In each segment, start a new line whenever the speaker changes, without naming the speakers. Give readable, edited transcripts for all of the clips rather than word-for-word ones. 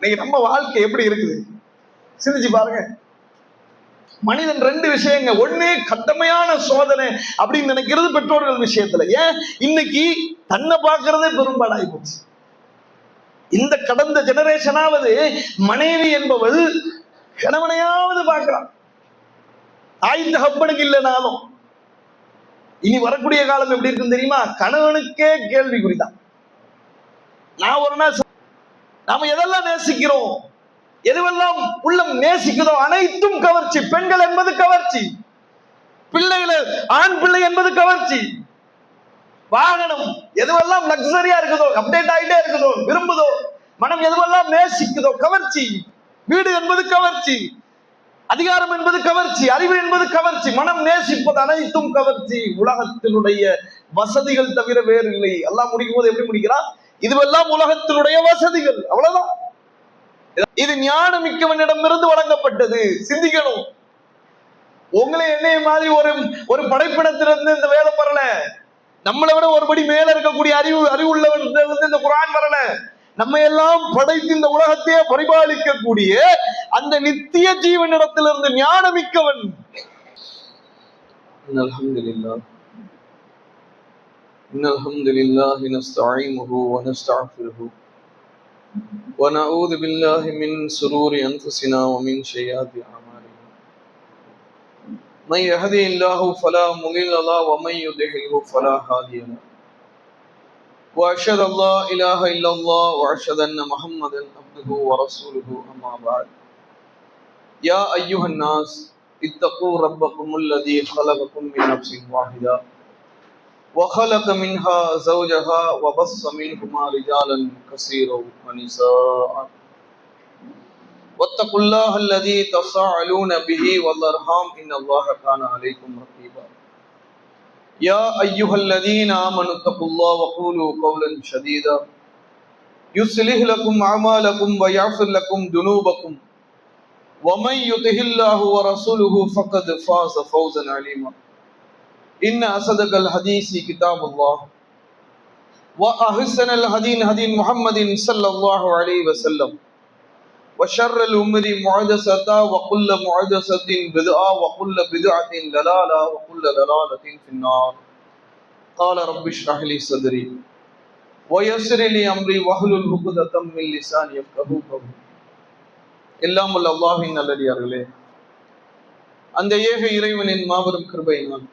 இன்னைக்கு நம்ம வாழ்க்கை எப்படி இருக்குது சிந்திச்சு பாருங்க. மனிதன் ரெண்டு விஷயங்க, ஒண்ணு கடுமையான சோதனை அப்படின்னு நினைக்கிறது பெற்றோர்கள் விஷயத்துல. ஏன் இன்னைக்கு தன்னை பார்க்கறதே பெரும்பாடாகி போச்சு. இந்த கடந்த ஜெனரேஷனாவது மனைவி என்பவள் கணவனையாவது பார்க்கிறான், தாய் தகப்பனுக்கு இல்லைனாலும். இனி வரக்கூடிய காலம் எப்படி இருக்குன்னு தெரியுமா? கணவனுக்கே கேள்விக்குறிதான். நான் ஒரு நாள் நாம எதெல்லாம் நேசிக்கிறோம், எதுவெல்லாம் உள்ளம் நேசிக்கிறதோ அனைத்தும் கவர்ச்சி. பெண்கள் என்பது கவர்ச்சி, பிள்ளைகளை ஆண் பிள்ளை என்பது கவர்ச்சி, வாகனம் எதுவெல்லாம் லக்ஸரியா இருக்குதோ, அப்டேட் ஆகிட்டே இருக்குதோ, விரும்புதோ, மனம் எதுவெல்லாம் நேசிக்குதோ கவர்ச்சி. வீடு என்பது கவர்ச்சி, அதிகாரம் என்பது கவர்ச்சி, அறிவு என்பது கவர்ச்சி, மனம் நேசிப்பது அனைத்தும் கவர்ச்சி. உலகத்தினுடைய வசதிகள் தவிர வேறு இல்லை. அல்லாஹ் முடிக்கும் போது எப்படி முடிக்கிறான்? இதுவெல்லாம் உலகத்தினுடைய வசதிகள், அவ்வளவுதான். இது ஞானமிக்கவனிடமிருந்து வழங்கப்பட்டது. சிந்திக்கணும். உங்களை என்னைய மாதிரி ஒரு படைப்பினத்திலிருந்து இந்த வேதம் வரல. நம்மளை விட ஒருபடி மேல இருக்கக்கூடிய அறிவு உள்ளவன் இந்த குர்ஆன் வரல. நம்ம எல்லாம் படைத்து இந்த உலகத்தையே பரிபாலிக்கக்கூடிய அந்த நித்திய ஜீவனிடத்திலிருந்து ஞானமிக்கவன்.
அல்ஹம்துலில்லாஹ் இன்னல்ஹம்துலில்லாஹி நஸ்தஈனுஹு வ நஸ்தக்ஃபிருஹு வ நஊது பில்லாஹி மின் ஷுரூரி அன்ஃபுஸினா வ மின் ஸய்யிஆத்தி அமாலினா. மை யஹ்திஹில்லாஹு ஃபலா முضில்ல லஹு வ மை யுضللஹு ஃபலா ஹாதிய லஹு. وأشهد أن لا إله إلا الله وأشهد أن محمدا عبده ورسوله أما بعد. يا أيها الناس اتقوا ربكم الذي خلقكم من نفس واحدة وخلق منها زوجها وبث منهما رجالا كثيرا ونساء واتقوا الله الذي تساءلون به والأرحام إن الله كان عليكم رقيبا. يا أيها الذين آمنوا اتقوا الله وقولوا قولا سديدا يصلح لكم أعمالكم ويغفر لكم ذنوبكم ومن يطع الله ورسوله فقد فاز فوزا عظيما. إن أصدق الحديث كتاب الله وأحسن الهدي هدي محمد صلى الله عليه وسلم وشر الأمور محدثاتها وكل محدثة بدعة وكل بدعة ضلالة وكل ضلالة في النار. قال رب اشرح لي صدري ويسر لي أمري واحلل عقدة من لساني يفقهوا قولي. எல்லாம் உள்ள அல்லாஹ்வின் நல்லடியார்களே, அந்த ஏக இறைவனின் மாபெரும் கிருபையினால்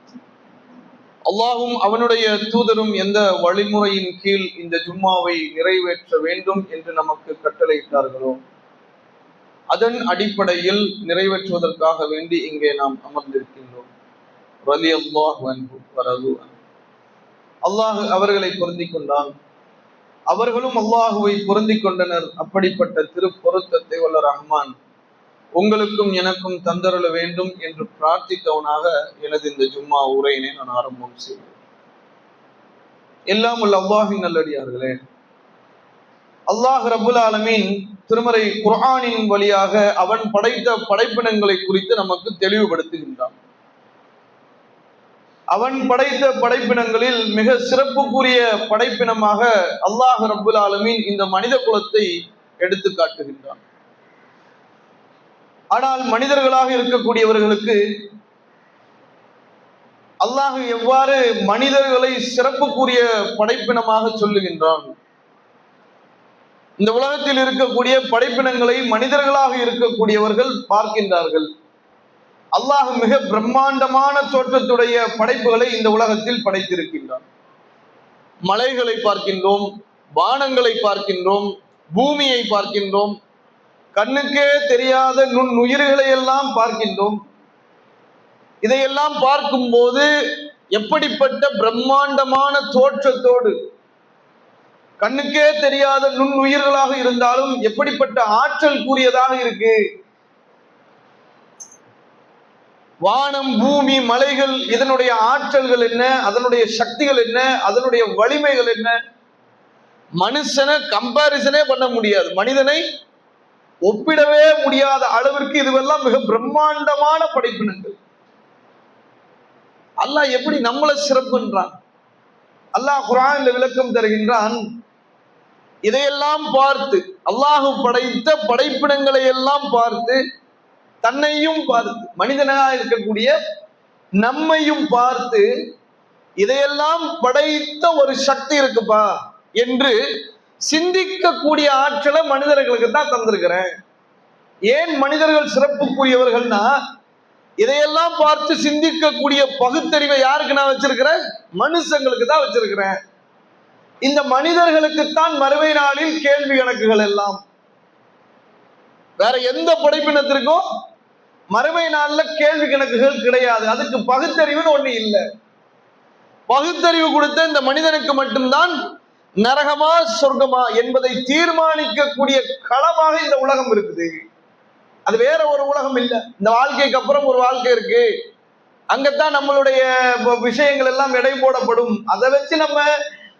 அல்லாஹும் அவனுடைய தூதரும் எந்த வழிமுறையின் கீழ் இந்த ஜும்மாவை நிறைவேற்ற வேண்டும் என்று நமக்கு கட்டளையிட்டார்களோ அதன் அடிப்படையில் நிறைவேற்றுவதற்காக வேண்டி இங்கே நாம் அமர்ந்திருக்கின்றோம். ரலியல்லாஹு அன்ஹு வரது. அல்லாஹ் அவர்களை பொருந்திக் கொண்டான், அவர்களும் அல்லாஹுவை பொருந்திக் கொண்டனர். அப்படிப்பட்ட திருப்பொருத்தத்தை வல்ல ரஹ்மான் உங்களுக்கும் எனக்கும் தந்தருள வேண்டும் என்று பிரார்த்தித்தவனாக எனது இந்த ஜும்மா உரையினை நான் ஆரம்பம் செய்வேன். எல்லாம் உள்ள அல்லாஹின் நல்லடியார்களே, அல்லாஹ் ரப்புல் ஆலமீன் திருமறை குர்ஆனின் வழியாக அவன் படைத்த படைப்பினங்களை குறித்து நமக்கு தெளிவுபடுத்துகின்றான். அவன் படைத்த படைப்பினங்களில் மிக சிறப்புக்குரிய படைப்பினமாக அல்லாஹ் ரப்புல் ஆலமீன் இந்த மனித குலத்தை எடுத்து காட்டுகின்றான். ஆனால் மனிதர்களாக இருக்கக்கூடியவர்களுக்கு அல்லாஹ் எவ்வாறு மனிதர்களை சிறப்புக்குரிய படைப்பினமாக சொல்லுகின்றான்? இந்த உலகத்தில் இருக்கக்கூடிய படைப்பினங்களை மனிதர்களாக இருக்கக்கூடியவர்கள் பார்க்கின்றார்கள். அல்லாஹ் மிக பிரம்மாண்டமான தோற்றத்துடைய படைப்புகளை இந்த உலகத்தில் படைத்திருக்கின்றான். மலைகளை பார்க்கின்றோம், வானங்களை பார்க்கின்றோம், பூமியை பார்க்கின்றோம், கண்ணுக்கே தெரியாத நுண்ணுயிர்களை எல்லாம் பார்க்கின்றோம். இதையெல்லாம் பார்க்கும் போது எப்படிப்பட்ட பிரம்மாண்டமான தோற்றத்தோடு, கண்ணுக்கே தெரியாத நுண்ணுயிர்களாக இருந்தாலும் எப்படிப்பட்ட ஆற்றல் கூறியதாக இருக்கு. வானம், பூமி, மலைகள், இதனுடைய ஆற்றல்கள் என்ன, அதனுடைய சக்திகள் என்ன, அதனுடைய வலிமைகள் என்ன? மனுஷனை கம்பாரிசனே பண்ண முடியாது, மனிதனை ஒப்பிடவே முடியாத அளவிற்கு இதுவெல்லாம் மிக பிரம்மாண்டமான படைப்பினங்கள். அல்லாஹ் எப்படி நம்மளை சிறப்புன்றான்? அல்லாஹ் குர்ஆன்ல விளக்கம் தருகின்றான்.
இதையெல்லாம் பார்த்து, அல்லாஹ் படைத்த படைப்பினங்களை எல்லாம் பார்த்து, தன்னையும் பார்த்து, மனிதனாக இருக்கக்கூடிய நம்மையும் பார்த்து, இதையெல்லாம் படைத்த ஒரு சக்தி இருக்குப்பா என்று சிந்திக்கக்கூடிய ஆற்றலை மனிதர்களுக்கு தான் தந்திருக்கிறேன். ஏன் மனிதர்கள் சிறப்புக்குரியவர்கள்னா, இதையெல்லாம் பார்த்து சிந்திக்கக்கூடிய பகுத்தறிவை யாருக்கு நான் வச்சிருக்கிறேன்? மனுஷங்களுக்கு தான் வச்சிருக்கிறேன். இந்த மனிதர்களுக்குத்தான் மறுமை நாளில் கேள்வி கணக்குகள் எல்லாம். வேற எந்த படைப்பினத்திற்கும் மறுமை நாள்ல கேள்வி கணக்குகள் கிடையாது. அதுக்கு பகுத்தறிவுன்னு ஒண்ணு இல்லை. பகுத்தறிவு கொடுத்த இந்த மனிதனுக்கு மட்டும்தான் நரகமா சொர்க்கமா என்பதை தீர்மானிக்கக்கூடிய களமாக இந்த உலகம் இருக்குது. அது வேற ஒரு உலகம் இல்லை. இந்த வாழ்க்கைக்கு அப்புறம் ஒரு வாழ்க்கை இருக்கு. அங்கத்தான் நம்மளுடைய விஷயங்கள் எல்லாம் எடை போடப்படும். அதை வச்சு நம்ம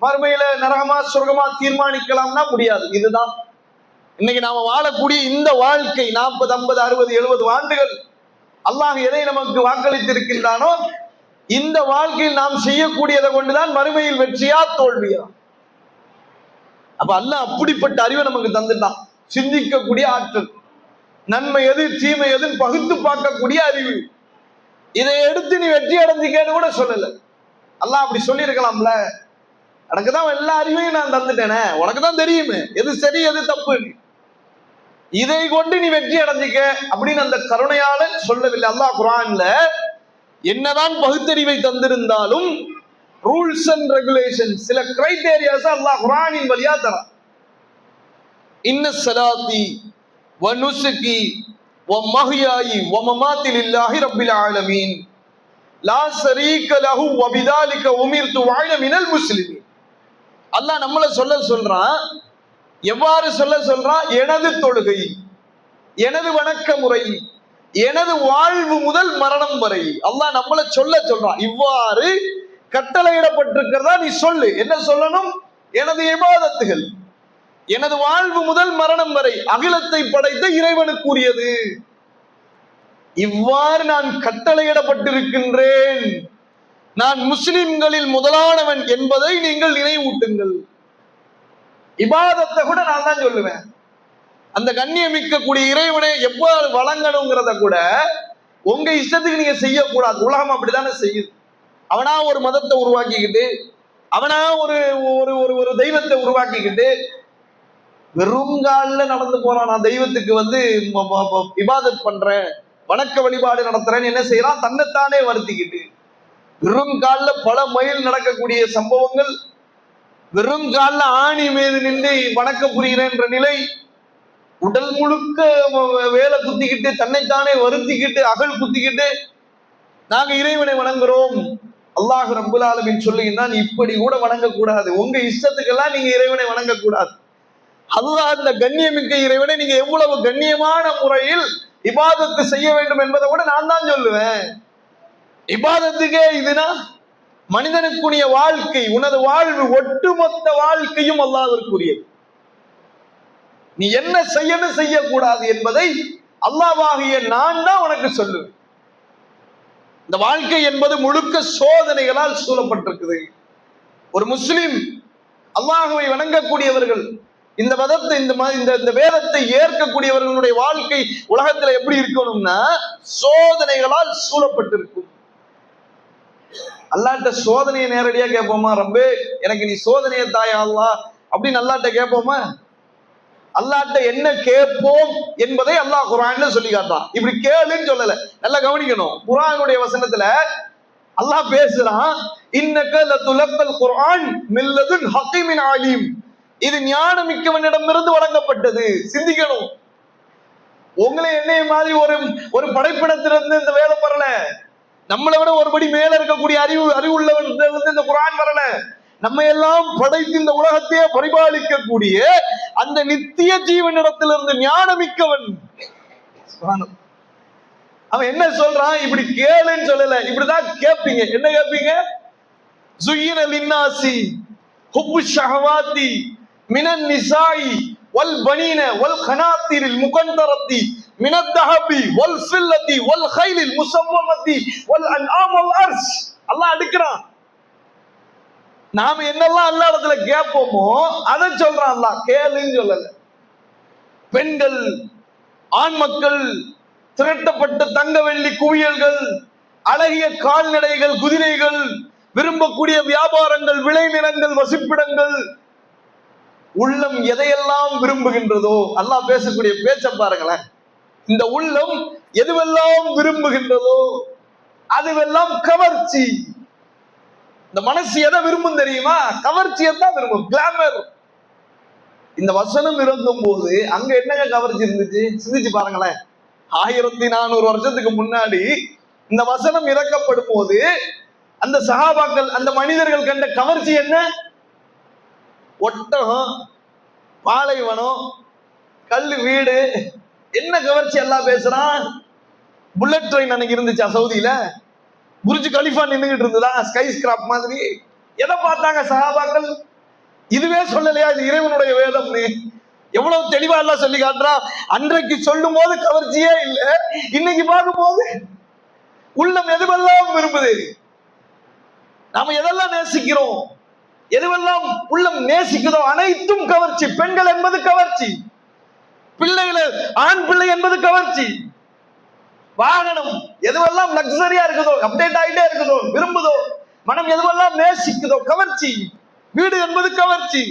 மறுமையில நரகமா சொர்க்கமா தீர்மானிக்கலாம்னா முடியாது. இதுதான் இன்னைக்கு நாம வாழக்கூடிய இந்த வாழ்க்கை. 40, 50, 60, 70 ஆண்டுகள் அல்லாஹ் எதை நமக்கு வாக்களித்திருக்கின்றானோ இந்த வாழ்க்கையில் நாம் செய்யக்கூடியதை கொண்டுதான் மறுமையில் வெற்றியா தோல்வியா. அப்ப அல்லாஹ் அப்படிப்பட்ட அறிவை நமக்கு தந்துட்டான். சிந்திக்கக்கூடிய ஆற்றல், நன்மை எது தீமை எதுன்னு பகுத்து பார்க்கக்கூடிய அறிவு. இதை எடுத்து நீ வெற்றி அடைஞ்சிக்கன்னு கூட சொல்லல. அல்லாஹ் அப்படி சொல்லி இருக்கலாம்ல, எனக்குதான் எல்லா அறிவையும் நான் தந்துட்டேனே, உனக்கு தான் தெரியுமே எது சரி எது தப்பு, இதை கொண்டு நீ வெற்றி அடைஞ்சிக்க அப்படின்னு அந்த கருணையாளன் சொல்லவில்லை. அல்லாஹ் குர்ஆன்ல என்னதான் பகுத்தறிவை தந்திருந்தாலும் ரூல்ஸ் அண்ட் ரெகுலேஷன், சில கிரைட்டேரியாஸ் அல்லாஹ் குர்ஆனின் வழியா தரான். இன்ன ஸலாத்தி வ நுஸுகி வ மஹ்யாயி வ மமாத்தி லில்லாஹி ரப்பில் ஆலமீன் லா ஷரீக லஹு வ பிதாலிக உமிர்து வ அன மினல் முஸ்லிமீன். அல்லாஹ் நம்மள சொல்றான். எவ்வாறு சொல்றான்? எனது தொழுகை, எனது வணக்க முறை, எனது வாழ்வு முதல் மரணம் வரை அல்லாஹ் நம்மள சொல்றான். இவ்வாறு கட்டளையிடப்பட்டிருக்கிறதா நீ சொல்லு. என்ன சொல்லணும்? எனது இபாதத்துகள் எனது வாழ்வு முதல் மரணம் வரை அகிலத்தை படைத்த இறைவனுக்குரியது. இவ்வாறு நான் கட்டளையிடப்பட்டிருக்கின்றேன். நான் முஸ்லிம்களில் முதலானவன் என்பதை நீங்கள் நினைவூட்டுங்கள். இபாதத்தை கூட நான் தான் சொல்லுவேன். அந்த கண்ணியமிக்க கூடிய இறைவனை எவ்வாறு வழங்கணுங்கிறத கூட உங்க இஷ்டத்துக்கு நீங்க செய்யக்கூடாது. உலகம் அப்படித்தானே செய்யுது. அவனா ஒரு மதத்தை உருவாக்கிக்கிட்டு, அவனா ஒரு ஒரு தெய்வத்தை உருவாக்கிக்கிட்டு வெறுங்கால நடந்து போறான். நான் தெய்வத்துக்கு இபாதத் பண்றேன், வணக்க வழிபாடு நடத்துறேன்னு என்ன செய்யறான்? தன்னைத்தானே வருத்திக்கிட்டு வெறுங்கால பல மைல் நடக்கக்கூடிய சம்பவங்கள், வெறுங்கால ஆணி மீது நின்று வணக்க புரிகிறேன்ற நிலை, உடல் முழுக்க வேலை குத்திக்கிட்டு தன்னைத்தானே வருத்திக்கிட்டு அகல் குத்திக்கிட்டு நாங்க இறைவனை வணங்குறோம். அல்லாஹ் ரப்புல் ஆலமீன் சொல்லுகிறான், இப்படி கூட வணங்கக்கூடாது. உங்க இஷ்டத்துக்கெல்லாம் நீங்க இறைவனை வணங்கக்கூடாது. அல்லாஹ் அந்த கண்ணியமிக்க இறைவனை நீங்க எவ்வளவு கண்ணியமான முறையில் இபாதத்து செய்ய வேண்டும் என்பதை கூட நான் தான் சொல்லுவேன். இபாதத்துக்கே இதுனா மனிதனுக்குரிய வாழ்க்கை, உனது வாழ்வு ஒட்டுமொத்த வாழ்க்கையும் அல்லாஹ்விற்குரியது. நீ என்ன செய்யணும் செய்யக்கூடாது என்பதை அல்லாஹ்வாகிய நான் தான் உனக்கு சொல்லுவேன். இந்த வாழ்க்கை என்பது முழுக்க சோதனைகளால் சூழப்பட்டிருக்குது. ஒரு முஸ்லிம், அல்லாஹ்வை வணங்கக்கூடியவர்கள், இந்த மதத்தை இந்த வேதத்தை ஏற்கக்கூடியவர்களுடைய வாழ்க்கை உலகத்துல எப்படி இருக்கணும்னா சோதனைகளால் சூழப்பட்டிருக்கும். அல்லாஹ்ட்ட சோதனையை நேரடியா கேட்போமா? ரப்பே எனக்கு நீ சோதனையை தாயா அல்லாஹ் அப்படின்னு அல்லாஹ்ட்ட கேட்போமா? அல்லாஹ்ட்ட என்ன கேட்போம் என்பதை அல்லாஹ் குர்ஆன்ல சொல்லி காட்டுறான். இப்படி கேளுன்னு சொல்லல, நல்லா கவனிக்கணும். குர்ஆனுடைய வசனத்துல அல்லாஹ் பேசுறான், இன்னக லதுலக்கல் குர்ஆன் மின் லதுன் ஹக்கீமின் அலீம். இது ஞானமிக்கவனிடமிருந்து வழங்கப்பட்டது. சிந்திக்கணும். உங்களை என்னைய மாதிரி ஒரு படைப்பிடத்திலிருந்து இந்த வேதம் வரல. நம்மளை விட ஒருபடி மேல இருக்கக்கூடிய அறிவுள்ளவன் இந்த குர்ஆன் வரல. நம்ம எல்லாம் படைத்து இந்த உலகத்தையே பரிபாலிக்கக்கூடிய அந்த நித்திய ஜீவனிடத்திலிருந்து ஞானமிக்கவன் அவன் என்ன சொல்றான்? இப்படி கேளுன்னு சொல்லல, இப்படிதான் கேட்பீங்க. என்ன கேட்பீங்க? ஜுய்யின லின்னாசி ஹுப்பு ஷஹவாத்தி மினன் நிசாயி வல் பனீன வல் கனாத்திரில் முகந்தரத்தி மினத் தஹபி வல் ஃபில்லதி வல் கைலில் முஸவ்வமதி வல் அன்ஆம் வல் அர்ஷ். அல்லாஹ் அடுக்குறான். நாம என்னெல்லாம் அல்லா இடத்துல கேட்போமோ அதை சொல்றான் அல்லாஹ், கேளுன்னு சொல்லல. பெண்கள், ஆண் மக்கள், திரட்டப்பட்ட தங்க வெள்ளி குவியல்கள், அழகிய கால்நடைகள், குதிரைகள், விரும்பக்கூடிய வியாபாரங்கள், விளைநிலங்கள், வசிப்பிடங்கள், உள்ளம் எதையெல்லாம் விரும்புகின்றதோ, அல்லாஹ் பேசக்கூடிய பேச்ச பாருங்களேன். இந்த உள்ளம் எதுவெல்லாம் விரும்புகின்றதோ அதுவெல்லாம் கவர்ச்சி. இந்த மனசு எதை விரும்பும் தெரியுமா? கவர்ச்சியத்தான் விரும்பும், கிளாமர். இந்த வசனம் இறங்கும் போது அங்க என்னங்க கவர்ச்சி இருந்துச்சு? சிந்திச்சு பாருங்களேன். 1400 வருஷத்துக்கு முன்னாடி இந்த வசனம் இறக்கப்படும் போது அந்த சஹாபாக்கள், அந்த மனிதர்கள் கண்ட கவர்ச்சி என்ன? ஒட்டகம், பாலைவனம், கல்லு வீடு. என்ன கவர்ச்சி எல்லாம் பேசுறான்? புல்லட் ட்ரெயின் அன்னைக்கு இருந்துச்சா சவுதியில? புர்ஜ் கலிஃபா நின்றுகிட்டு இருந்ததா ஸ்கை ஸ்கிராப் மாதிரி? எதை பார்த்தாங்க சஹாபாக்கள்? இதுவே சொல்லலையா இது இறைவனுடைய வேதம்னு? எவ்வளவு தெளிவா எல்லாம் சொல்லி காட்டுறான். அன்றைக்கு சொல்லும் போது கவர்ச்சியே இல்லை, இன்னைக்கு பார்க்கும் போது உள்ளம் எதுவெல்லாம் விரும்புது. நாம எதெல்லாம் நேசிக்கிறோம், எதுவெல்லாம் உள்ளம் நேசிக்குதோ அனைத்தும் கவர்ச்சி. பெண்கள் என்பது கவர்ச்சி, பிள்ளைகள், ஆண் பிள்ளை என்பது கவர்ச்சி. வாகனம் எதுவெல்லாம் லக்ஸரியா இருக்குதோ, அப்டேட் ஆகிட்டே இருக்குதோ, விரும்புதோ, மனம் எதுவெல்லாம் நேசிக்குதோ கவர்ச்சி. வீடு என்பது கவர்ச்சி,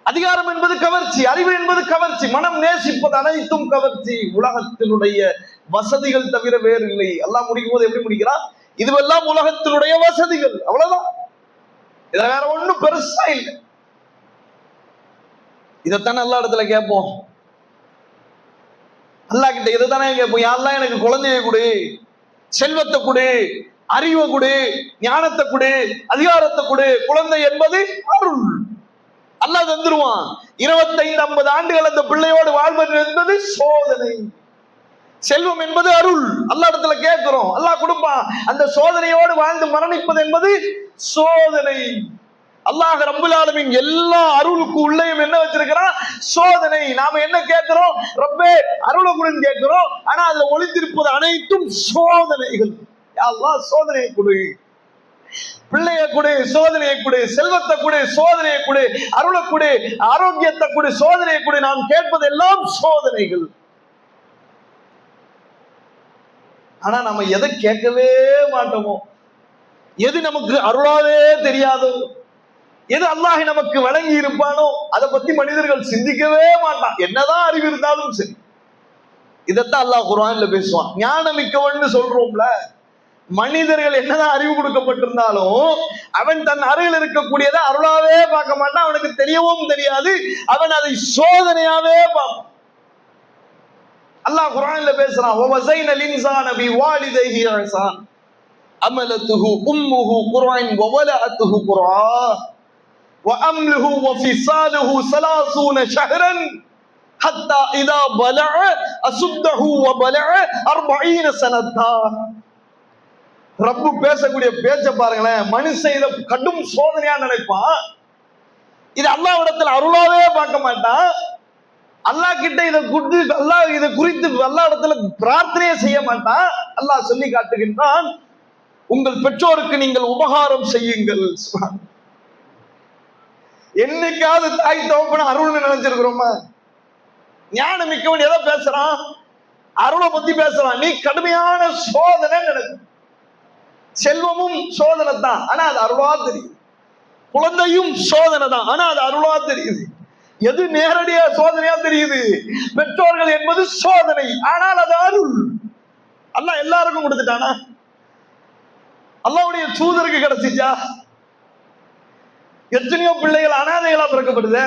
அதிகாரம் என்பது கவர்ச்சி, அறிவு என்பது கவர்ச்சி, மனம் நேசிப்பது அனைத்தும் கவர்ச்சி. உலகத்தினுடைய வசதிகள் தவிர வேறு இல்லை. அல்லாஹ் முடிக்கும் போது எப்படி முடிக்கிறான்? இதுவெல்லாம் உலகத்தினுடைய வசதிகள், அவ்வளவுதான். இதுல வேற ஒண்ணும் பெருசா இல்லை. இதைத்தானே எல்லா இடத்துல கேட்போம். அல்லாஹ் கிட்ட இதைத்தானே கேட்போம். யாரெல்லாம் எனக்கு குழந்தைய கொடு, செல்வத்தை கொடு, அறிவை கொடு, ஞானத்தை கொடு, அதிகாரத்தை கொடு. குழந்தை என்பது அருள், அல்லாஹ் தந்துருவான். 25-50 ஆண்டுகள் அந்த பிள்ளையோடு வாழ்வது என்பது சோதனை. செல்வம் என்பது அருள், அல்லாஹ் இடத்துல கேட்கிறோம், அல்லாஹ் கொடுப்பான். அந்த சோதனையோடு வாழ்ந்து மரணிப்பது என்பது சோதனை. அல்லாஹ் ரப்புல் ஆலமீன் எல்லா அருளுக்கு உள்ளேயும் என்ன வச்சிருக்கிறான்? சோதனை. நாம என்ன கேட்கிறோம்? ரப்பே அருளை கொடுன்னு கேட்கிறோம், ஆனா அதுல ஒளிந்திருப்பது அனைத்தும் சோதனைகள். யா அல்லாஹ் சோதனையை கொடு, பிள்ளைய கொடு, சோதனையை கொடு, செல்வத்தை கொடு, சோதனையை கொடு, அருளை கொடு, ஆரோக்கியத்தை கொடு, சோதனையை கொடு. நாம் கேட்பது எல்லாம் சோதனைகள். ஆனா நம்ம எதை கேட்கவே மாட்டோமோ, எது நமக்கு அருளாவே தெரியாதோ, எது அல்லாஹ் நமக்கு வழங்கி இருப்பானோ அதை பத்தி மனிதர்கள் சிந்திக்கவே மாட்டான், என்னதான் அறிவு இருந்தாலும் சரி. இதத்தான் அல்லாஹ் குர்ஆன்ல பேசுவான். ஞானமிக்கவன்னு சொல்றோம்ல, மனிதர்கள் என்னதான் அறிவு கொடுக்கப்பட்டிருந்தாலும் அவன் தன் அருகில் இருக்கக்கூடியதை அருளாவே பார்க்க மாட்டான், அவனுக்கு தெரியவும் தெரியாது, அவன் அதை சோதனையாவே பார்ப்பான். அல்லாஹ் குர்ஆன்ல பேசுறான். வஸைனல் இன்சான பிவாலிதைஹி இஹ்சான் அமலத்துஹு உம்முஹு குர்ஆன் வவலஅத்துஹு குர்ஆன் وأمله وفصاله 30 شهرا حتى إذا بلغ أشده وبلغ 40 سنة. ரப்பு பேசக்கூடிய பேச்ச பாருங்களேன். மனுஷன் இதை கடும் சோதனையா நினைப்பான், இது அல்லாஹ் இடத்துல அருளாவே பார்க்க மாட்டான். அல்லாஹ் கிட்ட இதை கொடுத்து அல்லாஹ் இதை குறித்து அல்லாஹ் இடத்துல பிரார்த்தனையே செய்ய மாட்டான். அல்லாஹ் சொல்லி காட்டுகின்றான், உங்கள் பெற்றோருக்கு நீங்கள் உபகாரம் செய்யுங்கள். என்னைக்காவது தாய் தகப்பன அருள்னு நினைச்சிருக்கிறோமா? ஞானம் மிக்கவன் எதை பேசுறான்? அருளை பத்தி பேசுறான். நீ கடுமையான சோதனை நினைக்கும். செல்வமும் சோதனை தான், ஆனா அது அருளா தெரியுது. குழந்தையும் சோதனை தான், ஆனா அது அருளா தெரியுது. எது நேரடியா சோதனையா தெரியுது? பெற்றோர்கள் என்பது சோதனை, ஆனால் அது அருள். அல்லாஹ் எல்லாருக்கும் கொடுத்துட்டானா? அல்லாஹ்வுடைய தூதருக்கு கிடைச்சிச்சா? எத்தனையோ பிள்ளைகள் அனாதைகளா பிறக்கப்படுது.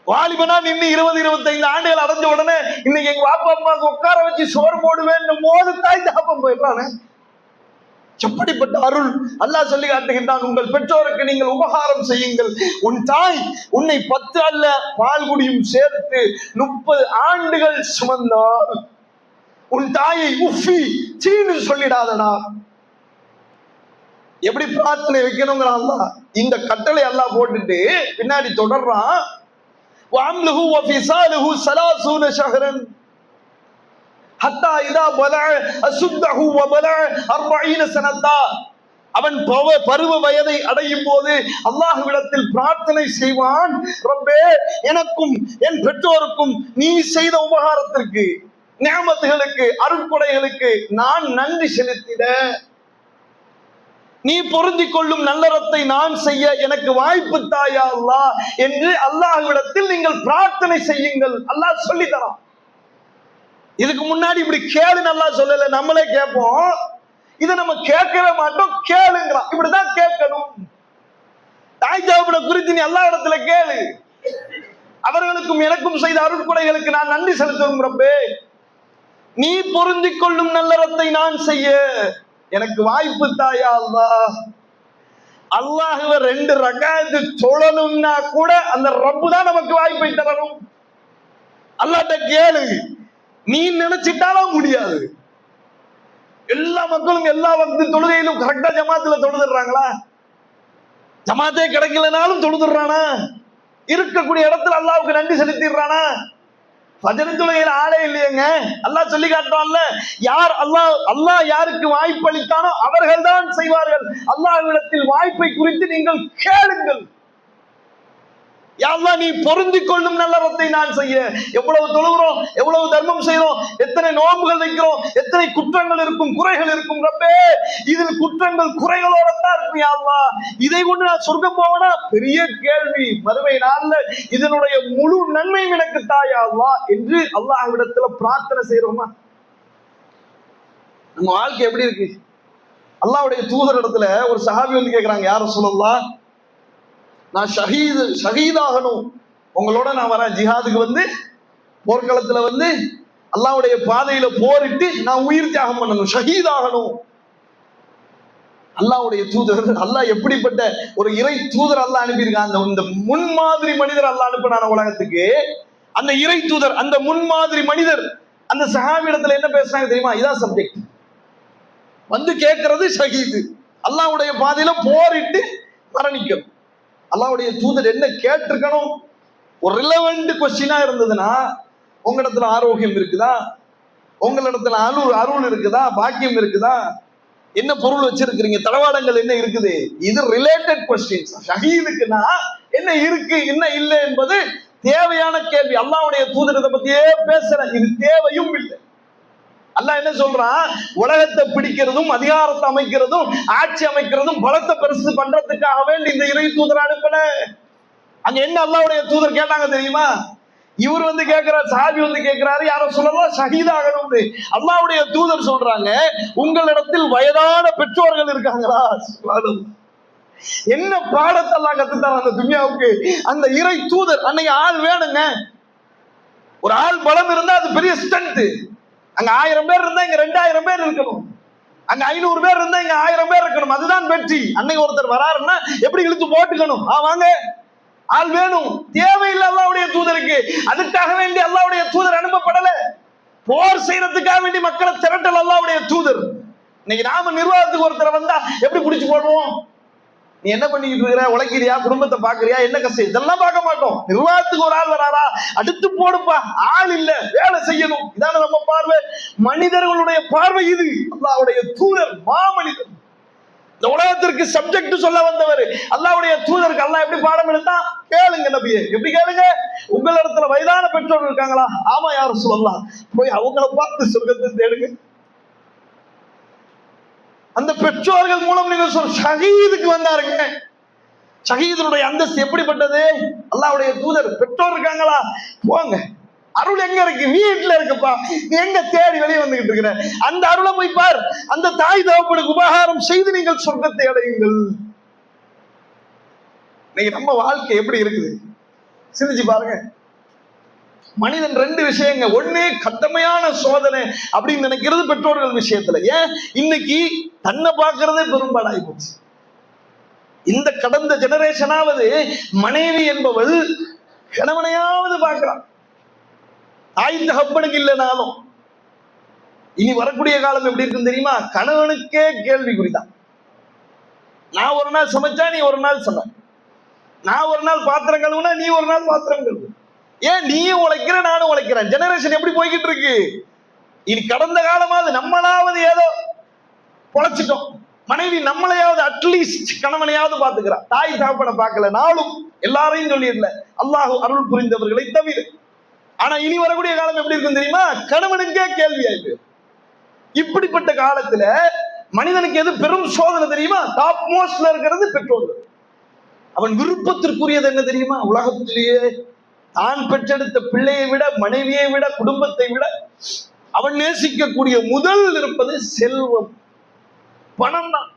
வாலிபனா நின்று 20-25 ஆண்டுகள் அடைஞ்ச உடனே இன்னைக்கு எங்க பாப்பா அம்மாவுக்கு உட்கார வச்சு சோறு போடுவேன் போது தாய் தாப்பம் போயிடுறானே. எப்படிப்பட்ட அருள்! அல்லாஹ் சொல்லி காட்டுகின்றான், உங்கள் பெற்றோருக்கு நீங்கள் உபகாரம் செய்யுங்கள். உன் தாய் உன்னை 10 அல்ல பால் குடியும் சேர்த்து 30 ஆண்டுகள் சுமந்தால் உன் தாயை உஃபி சீனு சொல்லிடாதடா. எப்படி பிரார்த்தனை வைக்கணுங்கிற அல்லாஹ் இந்த கட்டளை அல்லாஹ் போட்டுட்டு பின்னாடி தொடர்றான். வஅம்லுஹு வஃபிசாலுஹு 30 ஷஹரன் ஹத்தா இதா பலஅ அசுத்தஹு வபலஅ 40 சனத்தா. அவன் பருவ வயதை அடையும் போது அல்லாஹ்விடத்தில் பிரார்த்தனை செய்வான், ரப்பே எனக்கும் என் பெற்றோருக்கும் நீ செய்த உபகாரத்திற்கு, நியமத்துகளுக்கு, அருட்கொடைகளுக்கு நான் நன்றி செலுத்திட, நீ பொருந்திக் கொள்ளும் நல்லறத்தை நான் செய்ய எனக்கு வாய்ப்பு தாயா அல்லாஹ் என்று அல்லாஹ்விடத்தில் நீங்கள் பிரார்த்தனை செய்யுங்கள். அல்லாஹ் சொல்லி தரான். இதுக்கு முன்னாடி இப்படி கேளு நல்லா சொல்லல, நம்மளே கேட்போம். இதை நம்ம கேட்கவே மாட்டோம், கேளுங்கிறான். இப்படிதான் கேட்கணும். தாய் தகப்பனை குறித்து நீ அல்லாஹ் இடத்துல கேளு. அவர்களுக்கும் எனக்கும் செய்த அருட்கொடைகளுக்கு நான் நன்றி செலுத்தும் ரப்பே, நீ பொருந்திக் கொள்ளும் நல்லறத்தை நான் செய்ய எனக்கு வாய்ப்பு தாயா அல்லாஹ். அல்லாஹ்வை 2 ரகாத்து தொழணும்னா கூட அந்த ரப்பு தான் நமக்கு வாய்ப்பை தரணும். அல்லாஹ்ட்ட கேளு. நீ நினைச்சிட்டாலும் முடியாது. எல்லா மக்களும் எல்லா வக்து தொழுகையிலும் கரெக்டா ஜமாத்துல தொழுதுறாங்களா? ஜமாத்தே கிடைக்கலனாலும் தொழுதுறானா? இருக்கக்கூடிய இடத்துல அல்லாஹ்வுக்கு நன்றி செலுத்திடுறானா? ஃபஜ்ர் தொழுகையில ஆளே இல்லையேங்க. அல்லாஹ் சொல்லி காட்டுறான்ல, யார் அல்லாஹ் யாருக்கு வாய்ப்பு அளித்தானோ அவர்கள் தான் செய்வார்கள். அல்லாஹ்விடத்தில் வாய்ப்பை குறித்து நீங்கள் கேளுங்கள். யா அல்லாஹ் நீ பொருந்திக் கொள்ளும் நல்லறத்தை நான் செய்ய. எவ்வளவு தொழுகிறோம், எவ்வளவு தர்மம் செய்யறோம், எத்தனை நோன்புகள் வைக்கிறோம், எத்தனை குற்றங்கள் இருக்கும், குறைகள் இருக்கும் ரப்பே. இதில் குற்றங்கள் குறைகளோட தான் இருக்கும் யா அல்லாஹ். இதை கொண்டு நான் சொர்க்கம் போவனா? பெரிய கேள்வி. மறுமை நாள்ல இதனுடைய முழு நன்மையும் எனக்கு தாயா அல்லாஹ் என்று அல்லாஹ்விடத்துல பிரார்த்தனை செய்யறோமா? நம்ம வாழ்க்கை எப்படி இருக்கு? அல்லாஹ்வுடைய தூதர் இடத்துல ஒரு சஹாபி வந்து கேட்கிறாங்க, யார் ரசூலல்லாஹ், நான் ஷஹீதாகணும், உங்களோட நான் வரேன், ஜிஹாதுக்கு வந்து போர்க்களத்துல வந்து அல்லாஹ்வுடைய பாதையில போரிட்டு நான் உயிர் தியாகம் பண்ணணும், ஷஹீதாகணும். அல்லாஹ்வுடைய தூதர், அல்லாஹ் எப்படிப்பட்ட ஒரு இறை தூதர் அல்லாஹ் அனுப்பியிருக்கான். அந்த முன்மாதிரி மனிதர் அல்லாஹ் அனுப்பினான உலகத்துக்கு. அந்த இறை தூதர், அந்த முன்மாதிரி மனிதர் அந்த சஹாபி இடத்துல என்ன பேசுறாங்க தெரியுமா? இதான் சப்ஜெக்ட். வந்து கேட்கறது ஷஹீது, அல்லாஹ்வுடைய பாதையில போரிட்டு மரணிக்கணும். அல்லாஹ்வுடைய தூதர் என்ன கேட்டிருக்கணும்? ஒரு ரிலவெண்ட் கொஸ்டினா இருந்ததுன்னா, உங்களிடத்துல ஆரோக்கியம் இருக்குதா, உங்களிடத்துல அருள் இருக்குதா, பாக்கியம் இருக்குதா, என்ன பொருள் வச்சிருக்கிறீங்க, தளவாடங்கள் என்ன இருக்குது, இது ரிலேட்டட் கொஸ்டின்ஸ். ஷஹீதுக்குன்னா என்ன இருக்கு என்ன இல்லை என்பது தேவையான கேள்வி. அல்லாஹ்வுடைய தூதர் இதை பத்தியே பேசுற, இது தேவையும் இல்லை. அல்லாஹ் என்ன சொல்றான்? உலகத்தை பிடிக்கிறதும் அதிகாரத்தை அமைக்கிறதும் ஆட்சி அமைக்கிறதும் பலத்தை பெருசு பண்றதுக்காக வேண்டி இந்த இறை தூதர் அனுப்பல. அங்க என்ன அல்லாஹ்வுடைய தூதர் கேட்டாங்க தெரியுமா? இவர் வந்து கேட்கிறார், சாபி வந்து கேட்கிறாரு, யாரும் சொல்லலாம் ஷஹீதாகணும். அல்லாஹ்வுடைய தூதர் சொல்றாங்க, உங்களிடத்தில் வயதான பெற்றோர்கள் இருக்காங்களா? என்ன பாடத்தை எல்லாம் கத்துத்தார அந்த துன்யாவுக்கு அந்த இறை தூதர். அன்னைக்கு ஆள் வேணுங்க. ஒரு ஆள் பலம் இருந்தா அது பெரிய ஸ்ட்ரென்த். அங்க 1000 பேர் இருந்தா இங்க 2000 பேர் இருக்கணும். அங்க 500 பேர் இருந்தா இங்க 1000 பேர் இருக்கணும். அதுதான் வெற்றி. அன்னைக்கு ஒருத்தர் வராருன்னா எப்படி இழுத்து போட்டுக்கணும்? வாங்க, ஆள் வேணும். தேவையில்லை அல்லாஹ்வுடைய தூதருக்கு. அதுக்காக வேண்டி அல்லாஹ்வுடைய தூதர் அனுப்பப்படல. போர் செய்யறதுக்காக வேண்டி மக்களை திரட்டல் அல்லாஹ்வுடைய தூதர். இன்னைக்கு நாம நிர்வாகத்துக்கு ஒருத்தரை வந்தா எப்படி பிடிச்சு போடுவோம்? நீ என்ன பண்ணிக்கிட்டு இருக்கிற, உழைக்கிறியா, குடும்பத்தை பாக்குறியா, என்ன கஷ்டம், இதெல்லாம் பார்க்க மாட்டோம். நிர்வாகத்துக்கு ஒரு ஆள் வராரா, அடுத்து போடுப்பா, ஆள் இல்ல, வேலை செய்யணும், இதான நம்ம பார்வை. மனிதர்களுடைய பார்வை இது. அல்லாஹ்வுடைய தூதர் மாமனிதர், இந்த உலகத்திற்கு சப்ஜெக்ட் சொல்ல வந்தவர். அல்லாஹ்வுடைய தூதருக்கு அல்லாஹ் எப்படி பாடம் எடுத்தா? கேளுங்க நபியே. எப்படி கேளுங்க? உங்களிடத்துல வயதான பெற்றோர்கள் இருக்காங்களா? ஆமா யா ரசூலல்லாஹ். போய் அவங்கள பார்த்து சொர்க்கத்தை தேடுங்க. அந்த பெற்றோர்கள் மூலம் நீங்க ஷஹீதுக்கு வந்தாருங்க. ஷஹீதுடைய அந்தஸ்து எப்படிப்பட்டது? அல்லாஹ்வுடைய தூதர், பெற்றோர் இருக்காங்களா? போங்க, அருள் எங்க இருக்கு? வீட்டுல இருக்குப்பா. நீ எங்க தேடி வெளியே வந்துகிட்டு இருக்கிற? அந்த அருளை போய் பார். அந்த தாய் தகப்பனுக்கு உபகாரம் செய்து நீங்கள் சொர்க்கத்தை அடையுங்கள். இன்னைக்கு நம்ம வாழ்க்கை எப்படி இருக்குது சிந்திச்சு பாருங்க. மனிதன் 2 விஷயங்க. ஒண்ணு கடுமையான சோதனை அப்படின்னு நினைக்கிறது பெற்றோர்கள் விஷயத்துல. ஏன் இன்னைக்கு தன்னை பார்க்கறதே பெரும்பாடாகி போச்சு. இந்த கடந்த ஜெனரேஷனாவது மனைவி என்பவள் கணவனையாவது பார்க்கிறான். தாய் தகப்பனுக்கு இல்லைனாலும் இனி வரக்கூடிய காலம் எப்படி இருக்குன்னு தெரியுமா? கணவனுக்கே கேள்வி குறித்தான். நான் ஒரு நாள் சமைச்சா நீ ஒரு நாள் சமை, நான் ஒரு நாள் பாத்திரம் கழுவுனா நீ ஒரு நாள் பாத்திரம் கழுவு. ஏன் நீயும் உழைக்கிற நானும் உழைக்கிறேன். ஜெனரேஷன் எப்படி போய்கிட்டு இருக்கு? இனி கடந்த காலமாவது நம்மளாவது ஏதோ பொழைச்சிட்டோம். மனைவி நம்மளையாவது அட்லீஸ்ட் கணவனையாவது பாத்துக்கிறான், தாய் தகப்பனை பார்க்கல, நாளும் எல்லாரையும் சொல்லிடல, அல்லாஹ் அருள் புரிந்தவர்களை தவிர. ஆனா இனி வரக்கூடிய காலம் எப்படி இருக்கும் தெரியுமா? கணவனுக்கே கேள்வி ஆயிட்டு. இப்படிப்பட்ட காலத்துல மனிதனுக்கு எது பெரும் சோதனை தெரியுமா? டாப் மோஸ்ட்ல இருக்கிறது பெற்றோர்கள். அவன் விருப்பத்திற்குரியது என்ன தெரியுமா? உலகத்திலேயே தான் பெற்றெடுத்த பிள்ளையை விட, மனைவியை விட, குடும்பத்தை விட அவன் நேசிக்கக்கூடிய முதல் இருப்பது செல்வம், பணம் தான்.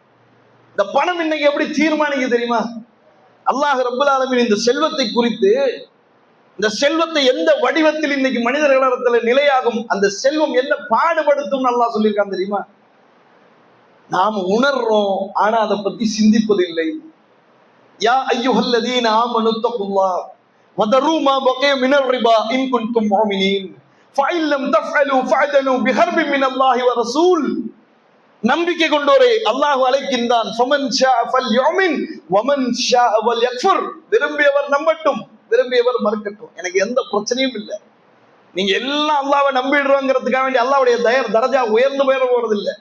இந்த பணம் இன்னைக்கு எப்படி தீர்மானிக்க தெரியுமா? அல்லாஹ் ரப்பல் ஆலமீன் இந்த செல்வத்தை குறித்து, இந்த செல்வத்தை எந்த வடிவத்தில் இன்னைக்கு மனிதர்களிடத்துல நிலையாகும், அந்த செல்வம் என்ன பாடுபடுத்தும் அல்லாஹ் சொல்லியிருக்கான் தெரியுமா? நாம் உணர்றோம், ஆனா அதை பத்தி சிந்திப்பதில்லை. யா அய்யுஹல்லதீன ஆமனு தக்குல்லாஹ் வதரு மா பகிய மினர் ரிபா இன் குன்தும் முஃமினீன் ஃபஇன் லம் தஃஅலு ஃபஅதனு பிஹர்பின் மினல்லாஹி வ ரசூல். நம்பிக்கை கொண்டோரே, அல்லாஹ் அழைக்கின்றான், ஃபமன் ஷா ஃபல்யுமின் வமன் ஷா வல்யக்ஃபுர். விரும்பியவர் நம்பட்டும், விரும்பியவர் மறுக்கட்டும், எனக்கு எந்த பிரச்சனையும் இல்லை. நீங்க எல்லாம் அல்லாஹ்வை நம்பிடுறோங்கிறதுக்காக வேண்டி அல்லாஹ்வுடைய தரஜா உயர்ந்து போயிட போறது இல்லை.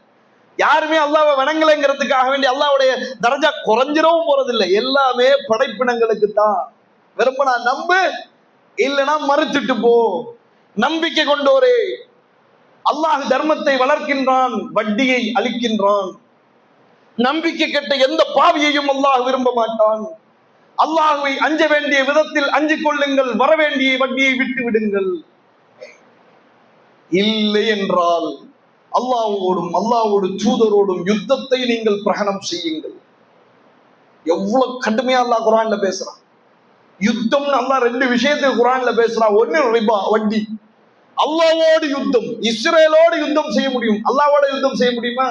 யாருமே அல்லாஹ்வை வணங்கலைங்கிறதுக்காக வேண்டி அல்லாஹ்வுடைய தரஜா குறைஞ்சிடவும் போறதில்லை. எல்லாமே படைப்பினங்களுக்கு தான். விரும்பினா நம்பு, இல்லைன்னா மறுத்துட்டு போ. நம்பிக்கை கொண்டோரே, அல்லாஹ் தர்மத்தை வளர்க்கின்றான், வட்டியை அளிக்கின்றான். நம்பிக்கை கெட்ட எந்த பாவியையும் அல்லாஹ் விரும்ப மாட்டான். அல்லாஹ்வை அஞ்ச வேண்டிய விதத்தில் அஞ்சிக் கொள்ளுங்கள், வர வேண்டிய வட்டியை விட்டு விடுங்கள். இல்லை என்றால் அல்லாஹ்வோடும் அல்லாஹ்வோடு தூதரோடும் யுத்தத்தை நீங்கள் பிரகடனம் செய்யுங்கள். எவ்வளவு கடுமையா அல்லாஹ் குர்ஆன்ல பேசுறான். யுத்தம்னு அல்லாஹ் ரெண்டு விஷயத்தை குர்ஆன்ல பேசுறான். ஒன்னு ரிபா, வட்டி. அல்லாஹ்வோடு யுத்தம், இஸ்ரேலோடு யுத்தம் செய்ய முடியும், அல்லாஹ்வோட யுத்தம் செய்ய முடியுமா?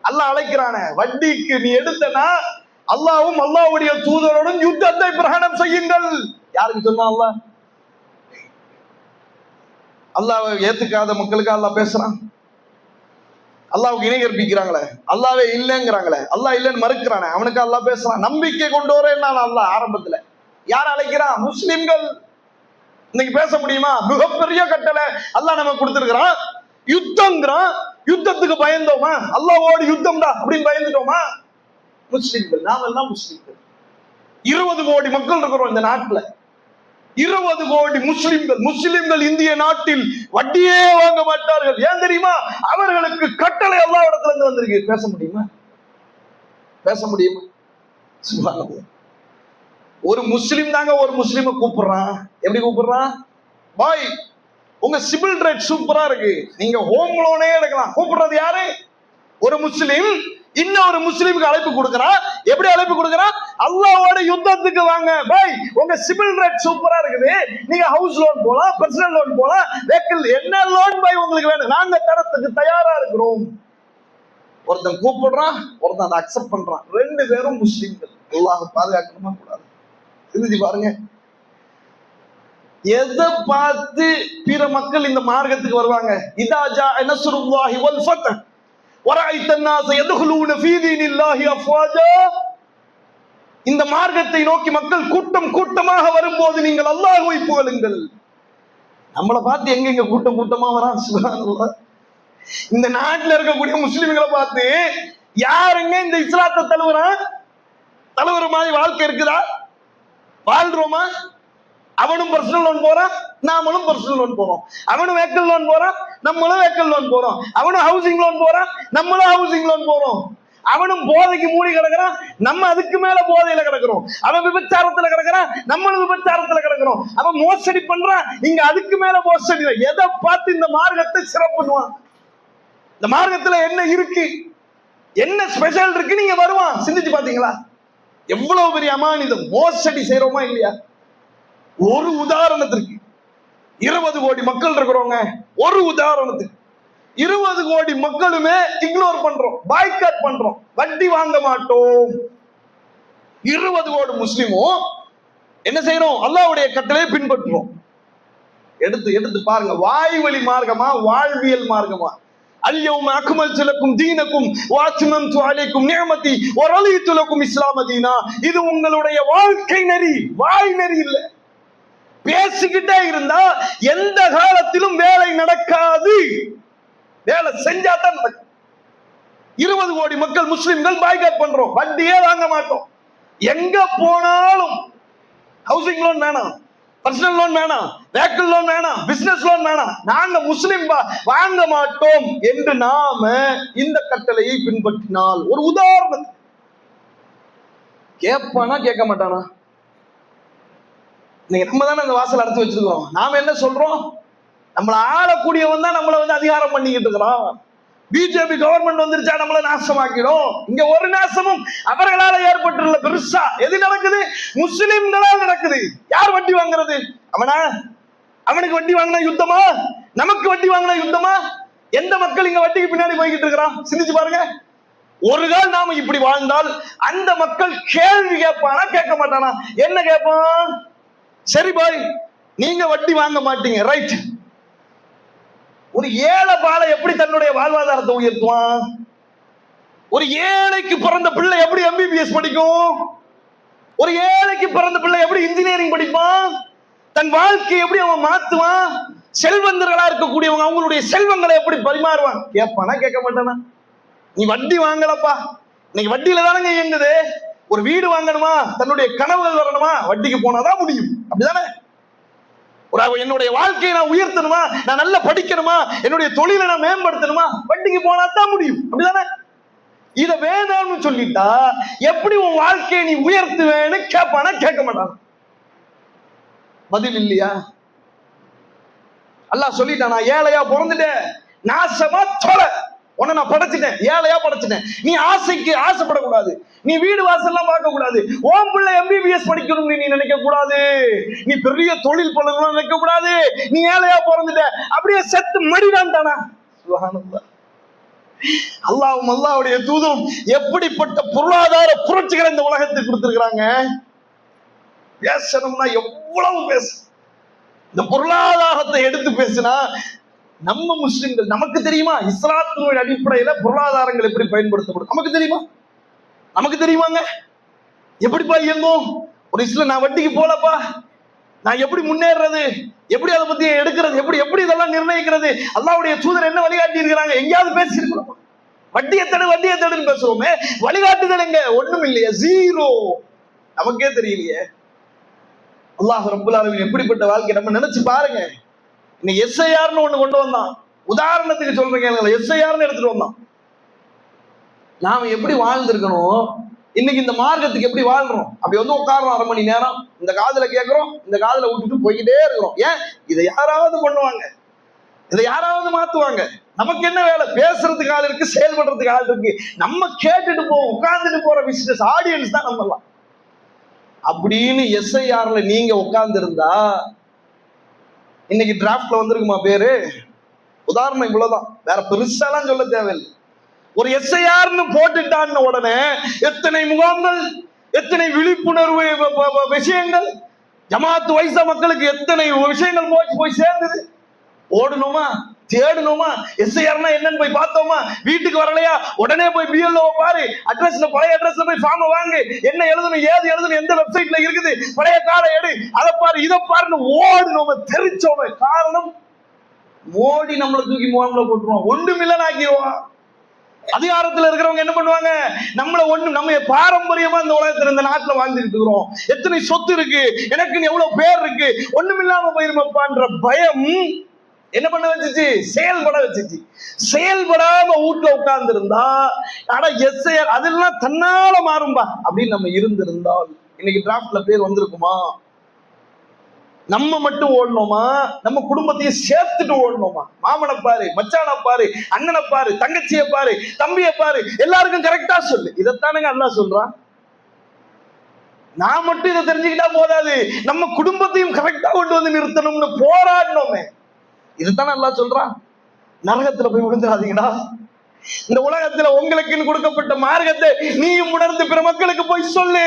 அல்லாஹ் அழைக்கிறான, வட்டிக்கு நீ எடுத்தனா அல்லாஹ்வும் அல்லாஹ்வுடைய தூதரோடும் யுத்தத்தை பிரகடனம் செய்யுங்கள். யாருக்கு சொன்னா? அல்லாஹ். அல்லாஹ்வை ஏத்துக்காத மக்களுக்கு அல்லாஹ் பேசுறான். அல்லாஹ்வுக்கு இணை கற்பிக்கிறாங்களே, அல்லாஹ்வே இல்லைங்கிறாங்களே, அல்லாஹ் இல்லைன்னு மறுக்கிறானே, அவனுக்கு அல்லாஹ் பேசுறான். நம்பிக்கை கொண்டோரே நான் அல்லாஹ் ஆரம்பத்துல யார் அழைக்கிறான்? முஸ்லிம்கள். இன்னைக்கு பேச முடியுமா? மிகப்பெரிய கட்டளை அல்லாஹ் நம்ம கொடுத்திருக்கிறான். யுத்தம்ங்கிறான். யுத்தத்துக்கு பயந்தோமா? அல்லாஹ்வோடு யுத்தம்டா அப்படின்னு பயந்துட்டோமா? முஸ்லிம்கள், நாம எல்லாம் முஸ்லிம்கள். 20 கோடி மக்கள் இருக்கிறோம் இந்த நாட்டுல. 20 கோடி முஸ்லிம்கள். முஸ்லிம்கள் இந்திய நாட்டில் வட்டியே வாங்க மாட்டார்கள். ஏன் தெரியுமா? அவர்களுக்கு கட்டளை அல்லாஹ் இடத்துல இருந்து வந்திருக்கு. பேச முடியுமா? பேச முடியுமா? சுப்ஹானல்லாஹ். ஒரு முஸ்லிம் தாங்க ஒரு முஸ்லிமை கூப்பிடுறான். எப்படி கூப்பிடுறான்? பாய், உங்க சிபில் ரேட் சூப்பரா இருக்கு, நீங்க ஹோம் லோனே எடுக்கலாம். கூப்பிடுறது யாரு? ஒரு முஸ்லிம் இன்னொரு முஸ்லிமுக்கு அழைப்பு கொடுக்கிறான். எப்படி அழைப்பு கொடுக்கிறான்? அல்லாஹ்வோட யுத்தத்துக்கு வாங்க பாய், உங்க சிபில் ரேட் சூப்பரா இருக்குது, நீங்க ஹவுஸ் லோன் போலாம், பர்சனல் லோன் போலாம், வெஹிக்கிள் என்ன லோன் பாய் உங்களுக்கு வேணும், நாங்க தரத்துக்கு தயாரா இருக்கிறோம். ஒருத்தன் கூப்பிடுறான், ஒருத்தன் அதை அக்செப்ட் பண்றான். ரெண்டு பேரும் முஸ்லிம்கள். அல்லாஹ் பாதுகாக்கணுமா கூடாது? சிந்திச்சு பாருங்க. எதை பார்த்து பிற மக்கள் இந்த மார்க்கத்துக்கு வருவாங்க? இதா ஜா நஸ்ருல்லாஹி வல் ஃபத்ஹ் வரஐத الناس يدخلون في دين الله افواجا. இந்த மார்க்கத்தை நோக்கி மக்கள் கூட்டம் கூட்டமாக வரும்போது நீங்கள் அல்லாஹ்வை புகழுங்கள். நம்மளை பார்த்து எங்க கூட்டம் கூட்டமா வரான்? சுப்ஹானல்லாஹ். இந்த நாட்டில் இருக்கக்கூடிய முஸ்லிம்களை பார்த்து யாருங்க இந்த இஸ்லாத்தை தழுவுறான்? தழுவுற மாதிரி வாழ்க்கை இருக்குதா? வாழ்றோமா? அவனும் பர்சனல் லோன் போறான், நாமளும் பர்சனல் லோன் போறோம். அவனும் வெஹிக்கிள் லோன் போறான், நம்மளும் வெஹிக்கிள் லோன் போறோம். அவனும் ஹவுசிங் லோன் போறான், நம்மளும் ஹவுசிங் லோன் போறோம். அவனும் போதைக்கு மூடி கிடக்குறான், நம்ம அதுக்கு மேல போதையில கிடக்குறோம். அவன் விபச்சாரத்துல கிடக்குறான், நம்மளும் விபச்சாரத்துல கிடக்குறோம். அவன் மோசடி பண்றான், இங்க அதுக்கு மேல மோசடி. எதை பார்த்து இந்த மார்க்கத்தை சிறப்புவான்? இந்த மார்க்கத்துல என்ன இருக்கு, என்ன ஸ்பெஷல் இருக்கு நீங்க வருவான். சிந்திச்சு பாத்தீங்களா? எவ்வளவு பெரிய அமானிதம். மோசடி செய்யறோமா இல்லையா? ஒரு உதாரணத்திற்கு 20 கோடி மக்கள் இருக்கிறோங்க. ஒரு உதாரணத்துக்கு 20 கோடி மக்களுமே இக்னோர் பண்றோம், பாய்காட் பண்றோம், வட்டி வாங்க மாட்டோம். 20 கோடி முஸ்லிமும் என்ன செய்யறோம்? அல்லாஹ்வுடைய கட்டளையை பின்பற்றுறோம். எடுத்து பாருங்க. வாய் வழி மார்க்கமா, வாழ்வியல் மார்க்கமா? அல்யௌம அக்மல்து லக்கும் தீனக்கும் வ அத்மம்து அலைக்கும் நிஅமதி வ ரலீது லக்கும் இஸ்லாம தீனா. இது உங்களுடைய வாழ்க்கை நெறி, வாய் நெறி இல்ல. பேசிக்கிட்டே இருந்தா எந்த காலத்திலும் வேலை நடக்காது. வேலை செஞ்சாதான் நடக்கும். 20 கோடி மக்கள் முஸ்லிம்கள் பாய்காட் பண்றோம், வட்டியே வாங்க மாட்டோம். எங்க போனாலும் ஹவுசிங் லோன் வேணாம், பர்சனல் லோன் வேணாம், வெஹிக்கிள் லோன் வேணாம், பிசினஸ் லோன் வேணாம், நாங்க முஸ்லிம் வாங்க மாட்டோம் என்று நாம இந்த கட்டளையை பின்பற்றினால், ஒரு உதாரணம் கேட்பானா கேட்க மாட்டானா? நீங்க நம்ம தானே அந்த வாசல் அடைச்சு வச்சிருக்கிறோம். நாம என்ன சொல்றோம்? நம்மள ஆளக்கூடியவன் தான் நம்மள அதிகாரம் பண்ணிக்கிட்டு இருக்கிறோம். பிஜேபி கவர்மெண்ட் வந்துருச்சா நம்மள நாசமாக்கிடும். இங்க ஒரு நாசமும் அவர்களால ஏற்பட்டுள்ள பெருசா எது நடக்குது? முஸ்லிம்களால் நடக்குது. யார் வட்டி வாங்குறது? அவனா? அவனுக்கு வட்டி வாங்கினா யுத்தமா? நமக்கு வட்டி வாங்கினா யுத்தமா? எந்த மக்கள் இங்க வட்டிக்கு பின்னாடி போய்கிட்டு இருக்கிறான்? சிந்திச்சு பாருங்க. ஒரு கால் நாம இப்படி வாழ்ந்தால் அந்த மக்கள் கேள்வி கேட்பானா கேட்க மாட்டானா? என்ன கேட்பான்? சரி பாய், நீங்க வட்டி வாங்க மாட்டீங்க, ரைட். ஒரு ஏழை பாலை எப்படி தன்னுடைய வாழ்வாதாரத்தை உயர்த்துவான்? ஒரு ஏழைக்கு பிறந்த பிள்ளை எப்படி எம்பிபிஎஸ் படிக்கும்? ஒரு ஏழைக்கு பிறந்த பிள்ளை எப்படி இன்ஜினியரிங் படிப்பான்? தன் வாழ்க்கையை எப்படி அவன் மாத்துவான்? செல்வந்தர்களா இருக்கக்கூடியவங்க அவங்களுடைய செல்வங்களை எப்படி பரிமாறுவான்? கேட்பானா கேட்க மாட்டானா? நீ வட்டி வாங்கலப்பா, இன்னைக்கு வட்டியில தானங்க இயங்குது. ஒரு வீடு வாங்கணுமா, தன்னுடைய கனவுகள் வரணுமா, வட்டிக்கு போனாதான் முடியும். அப்படிதானே? என்னுடைய வாழ்க்கையை நான் உயர்த்தணுமா, நான் நல்லா படிக்கணுமா, என்னுடைய தொழிலை நான் மேம்படுத்தணுமா, வட்டிக்கு போனா தான் முடியும். அப்படிதானே? இத வேணாம்னு சொல்லிட்டா எப்படி உன் வாழ்க்கையை நீ உயர்த்துவேன்னு கேட்பானா கேட்க மாட்டான்? பதில் இல்லையா? அல்லாஹ் சொல்லிட்டான், நான் ஏழையா பிறந்துட்டேன், நாசமா தொலை, உன்னை நான் படைச்சிட்டேன், ஏழையா படைச்சிட்டேன். நீ ஆசைக்கு ஆசைப்படக்கூடாது, நீ வீடு வாசல்லாம் பார்க்க கூடாது, ஓம் பிள்ளை எம்பிபிஎஸ் படிக்கணும்னு நீ நினைக்க கூடாது, நீ பெரிய தொழில் பண்ணணும்னு நினைக்க கூடாது, நீ ஏழையா பிறந்துட்ட, அப்படியே செத்து மடிதான் தானா? சுப்ஹானல்லாஹ். அல்லாஹ்வும் அல்லாஹ்வுடைய தூதரும் எப்படிப்பட்ட பொருளாதார புரட்சிகளை இந்த உலகத்துக்கு கொடுத்திருக்கிறாங்க. பேசணும்னா எவ்வளவு பேச, இந்த பொருளாதாரத்தை எடுத்து பேசினா நம்ம முஸ்லிம்கள், நமக்கு தெரியுமா இஸ்லாத்தின் அடிப்படையில பொருளாதாரங்கள் எப்படி பயன்படுத்தப்படும்? நமக்கு தெரியுமா? நமக்கு தெரியுமாங்க? எப்படிப்பா இயங்கும் ஒரு இஸ்லாம்? நான் வட்டிக்கு போலப்பா, நான் எப்படி முன்னேறது, எப்படி அதை பத்தி எடுக்கிறது, எப்படி எப்படி இதெல்லாம் நிர்ணயிக்கிறது? அல்லாஹ்வுடைய தூதர் என்ன வழிகாட்டி இருக்கிறாங்க? எங்கேயாவது பேசியிருக்கிறோம்? வட்டியை தடுன்னு பேசுறோமே, வழிகாட்டுதல் எங்க? ஒண்ணும் இல்லையே, ஜீரோ. நமக்கே தெரியலையே. அல்லாஹ் ரப்பல் ஆலமீன் எப்படிப்பட்ட வாழ்க்கை நம்ம நினைச்சு பாருங்க. இன்னைக்கு எஸ்ஐஆர்னு ஒண்ணு கொண்டு வந்தான். உதாரணத்துக்கு சொல்றேன், எஸ்ஐஆர்னு எடுத்துட்டு வந்தான். நாம எப்படி வாழ்ந்திருக்கணும், இன்னைக்கு இந்த மார்க்கத்துக்கு எப்படி வாழ்றோம்? அப்படி வந்து உட்காரோம் 1/2 மணி நேரம், இந்த காதுல கேட்கிறோம், இந்த காதுல விட்டுட்டு போய்கிட்டே இருக்கிறோம். ஏன்? இதை யாராவது பண்ணுவாங்க, இதை யாராவது மாத்துவாங்க. நமக்கு என்ன வேலை? பேசுறதுக்கு ஆள் இருக்கு, செயல்படுறதுக்கு ஆள் இருக்கு. நம்ம கேட்டுட்டு போவோம், உட்கார்ந்துட்டு போற பிசினஸ் ஆடியன்ஸ் தான் நம்ம எல்லாம். அப்படின்னு எஸ்ஐஆர்ல நீங்க உட்கார்ந்து இருந்தா இன்னைக்கு டிராப்ட்ல வந்திருக்குமா பேரு? உதாரணம் இவ்வளவுதான், வேற பெருசாலாம் சொல்ல தேவையில்லை. ஒரு எஸ்ஐஆர்னு போட்டுட்டான்னு உடனே எத்தனை முகாம்கள், எத்தனை விழிப்புணர்வு விஷயங்கள், ஜமாத்து வைசா மக்களுக்கு எத்தனை விஷயங்கள் போய் சேர்ந்தது. ஓடணுமா, தேடணுமா, எஸ்ஐஆர்னா என்னன்னு போய் பார்த்தோமா, வீட்டுக்கு வரலையா உடனே போய் பிஎல்ஓ பாரு, அட்ரஸ்ல பழைய அட்ரஸ்ல போய் ஃபார்ம் வாங்கு, என்ன எழுதணும், ஏது எழுதணும், எந்த வெப்சைட்ல இருக்குது, பழைய கார்டை எடு, அதை பாரு, இதை பாருன்னு ஓடணுமா, தெரிச்சோமே. காரணம், மோடி நம்மளை தூக்கி முகாம்ல போட்டுருவான், ஒண்ணுமில்லன்னு ஆக்கிடுவான். அதிகாரத்துல இருக்கிறவங்க என்ன பண்ணுவாங்க? நம்ம பாரம்பரியமா இந்த உலகத்துல இந்த நாட்டுல வாழ்ந்துட்டு இருக்கிறோம், எத்தனை சொத்து இருக்கு, எனக்கு எவ்வளவு பேர் இருக்கு, ஒண்ணுமில்லாம போயிருமப்பான்ற பயம் என்ன பண்ண வச்சுச்சு? செயல்பட வச்சுச்சு. செயல்படாம வீட்டுல உட்கார்ந்து இருந்தா, ஆனா எஸ்ஐஆர் அதெல்லாம் தன்னால மாறும்பா அப்படின்னு நம்ம இருந்திருந்தால் இன்னைக்கு டிராப்ட்ல பேர் வந்திருக்குமா? நம்ம மட்டும் ஓடணுமா, நம்ம குடும்பத்தையும் சேர்த்துட்டு ஓடணுமா? மாமனை பாரு, மச்சானை பாரு, அண்ணனை பாரு, தங்கச்சியை பாரு, தம்பியை பாரு, எல்லாருக்கும் கரெக்டா சொல்லு. இதைத்தானுங்க அல்லாஹ் சொல்றான். நான் மட்டும் இதை தெரிஞ்சுக்கிட்டா போதாது, நம்ம குடும்பத்தையும் கரெக்டா கொண்டு வந்து நிறுத்தணும்னு போராடணுமே. இதுதானே அல்லாஹ் சொல்றான். நரகத்துல போய் விழுந்துடாதீங்கடா, இந்த உலகத்துல உங்களுக்குன்னு கொடுக்கப்பட்ட மார்க்கத்தை நீயும் உணர்ந்து பிற மக்களுக்கு போய் சொல்லு,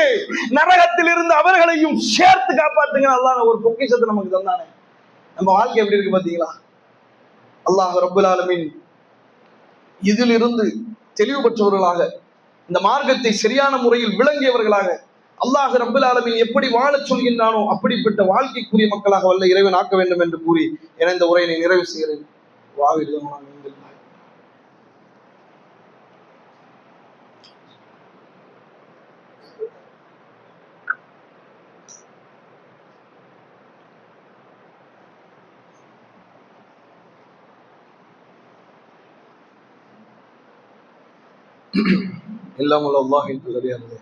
நரகத்தில் இருந்து அவர்களையும் சேர்த்து காப்பாத்துங்க. அல்லாஹ் ஒரு பொக்கிஷத்தை நமக்கு தந்தானே. நம்ம வாழ்க்கை எப்படி இருக்கு பாத்தீங்களா? அல்லாஹ் ரப்பல் ஆலமீன் இதிலிருந்து தெளிவு பெற்றவர்களாக, இந்த மார்க்கத்தை சரியான முறையில் விளங்கியவர்களாக அல்லாஹ் ரப்பல் ஆலமீன் எப்படி வாழச் சொல்கின்றானோ அப்படிப்பட்ட வாழ்க்கைக்குரிய மக்களாக வல்ல இறைவன் ஆக்க வேண்டும் என்று கூறி என இந்த உரையினை நிறைவு செய்கிறேன். வாவிடுதமான இல்லாமல் அல்லாஹின் நல்லடியார்களே,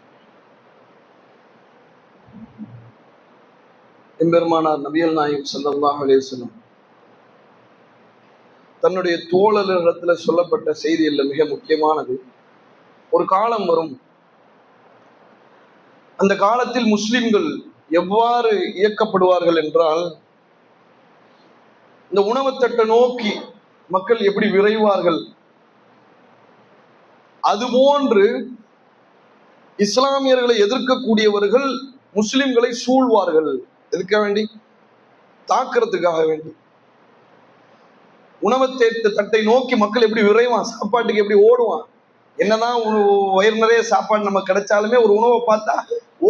எம்பெருமானார் நபிகள் நாயகம் ஸல்லல்லாஹு அலைஹி வஸல்லம் தன்னுடைய தோழர்களிடத்துல சொல்லப்பட்ட செய்தியில் மிக முக்கியமானது, ஒரு காலம் வரும், அந்த காலத்தில் முஸ்லிம்கள் எவ்வாறு இயக்கப்படுவார்கள் என்றால், இந்த உணவுத்தட்டை நோக்கி மக்கள் எப்படி விரைவார்கள், அதுபோன்று இஸ்லாமியர்களை எதிர்க்கக்கூடியவர்கள் முஸ்லிம்களை சூழ்வார்கள். எதுக்க வேண்டி? தாக்குறதுக்காக வேண்டி. உணவத்தேட்டு தட்டை நோக்கி மக்கள் எப்படி விரைவான், சாப்பாட்டுக்கு எப்படி ஓடுவான். என்னதான் வயிறு நிறைய சாப்பாடு நமக்கு கிடைச்சாலுமே ஒரு உணவை பார்த்தா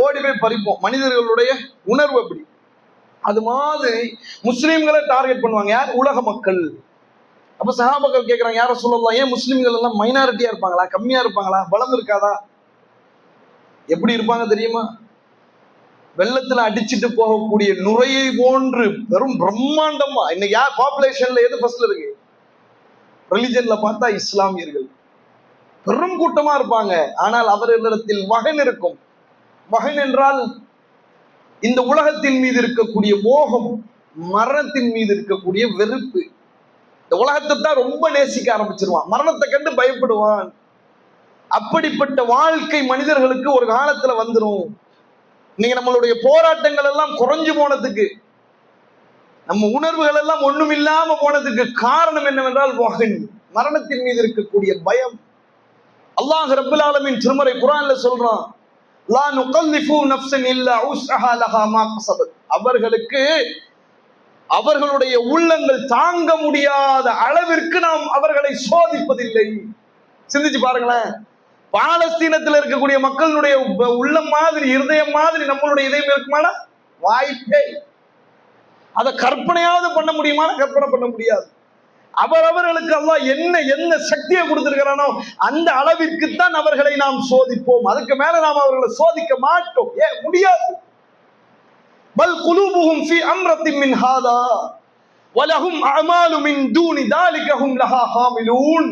ஓடி போய் பறிப்போம். மனிதர்களுடைய உணர்வு அப்படி. அது மாதிரி முஸ்லிம்களை டார்கெட் பண்ணுவாங்க. யார்? உலக மக்கள். அப்ப சஹாபாக்கள் கேட்கிறாங்க, யார சொல்லலாம், ஏன் முஸ்லிம்கள் எல்லாம் மைனாரிட்டியா இருப்பாங்களா, கம்மியா இருப்பாங்களா, பலம் இருக்காதா? எப்படி இருப்பாங்க தெரியுமா? வெள்ளத்துல அடிச்சுட்டு போகக்கூடிய நுரையை போன்று வெறும் பிரம்மாண்டமா. இன்னைக்கு யார் பாப்புலேஷன்ல எது ஃபர்ஸ்ட்ல இருக்கு? ரிலிஜன்ல பார்த்தா இஸ்லாமியர்கள் பெரும் கூட்டமா இருப்பாங்க. ஆனால் அவர்களிடத்தில் வகன் இருக்கும். வகன் என்றால் இந்த உலகத்தின் மீது இருக்கக்கூடிய மோகம், மரணத்தின் மீது இருக்கக்கூடிய வெறுப்பு. இந்த உலகத்தை தான் ரொம்ப நேசிக்க ஆரம்பிச்சிருவான், மரணத்தை கண்டு பயப்படுவான். அப்படிப்பட்ட வாழ்க்கை மனிதர்களுக்கு ஒரு காலத்துல வந்துடும். இன்னைக்கு நம்மளுடைய போராட்டங்கள் எல்லாம் குறைஞ்சு போனதுக்கு, நம்ம உணர்வுகள் எல்லாம் ஒண்ணும் இல்லாம போனதுக்கு காரணம் என்னவென்றால் வகன், மரணத்தின் மீது இருக்கக்கூடிய பயம். அல்லாஹ் ரப்பல் ஆலமீன் திருமறை குர்ஆன்ல சொல்றான், லா நுகல்லிஃபு நஃப்ஸன் இல்லா உஸ்ஸஹா லஹா மா கஸபத். அவர்களுக்கு அவர்களுடைய உள்ளங்கள் தாங்க முடியாத அளவிற்கு நாம் அவர்களை சோதிப்பதில்லை. சிந்திச்சு பாருங்களேன். பாலஸ்தீனத்தில் இருக்கக்கூடிய மக்களுடைய உள்ளம் மாதிரி, இருதயம் மாதிரி நம்மளுடைய இதயம் இருக்குமானா? வாய்ப்பே. அதை கற்பனையாவது பண்ண முடியுமா? கற்பனை பண்ண முடியாது. அவரவர்களுக்கு அல்லாஹ் என்ன சக்தியை கொடுத்திருக்கிறானோ அந்த அளவிற்கு தான் அவர்களை நாம் சோதிப்போம். அதுக்கு மேல நாம் அவர்களை சோதிக்க மாட்டோம். ஏன்? முடியாது. பல் குலூபுஹும் ஃபீ அம்ரத்தின் மின் ஹாதா வலஹும் அமாலு மின் தூனி தாலிக ஹும் லஹா ஹாமிலூன்.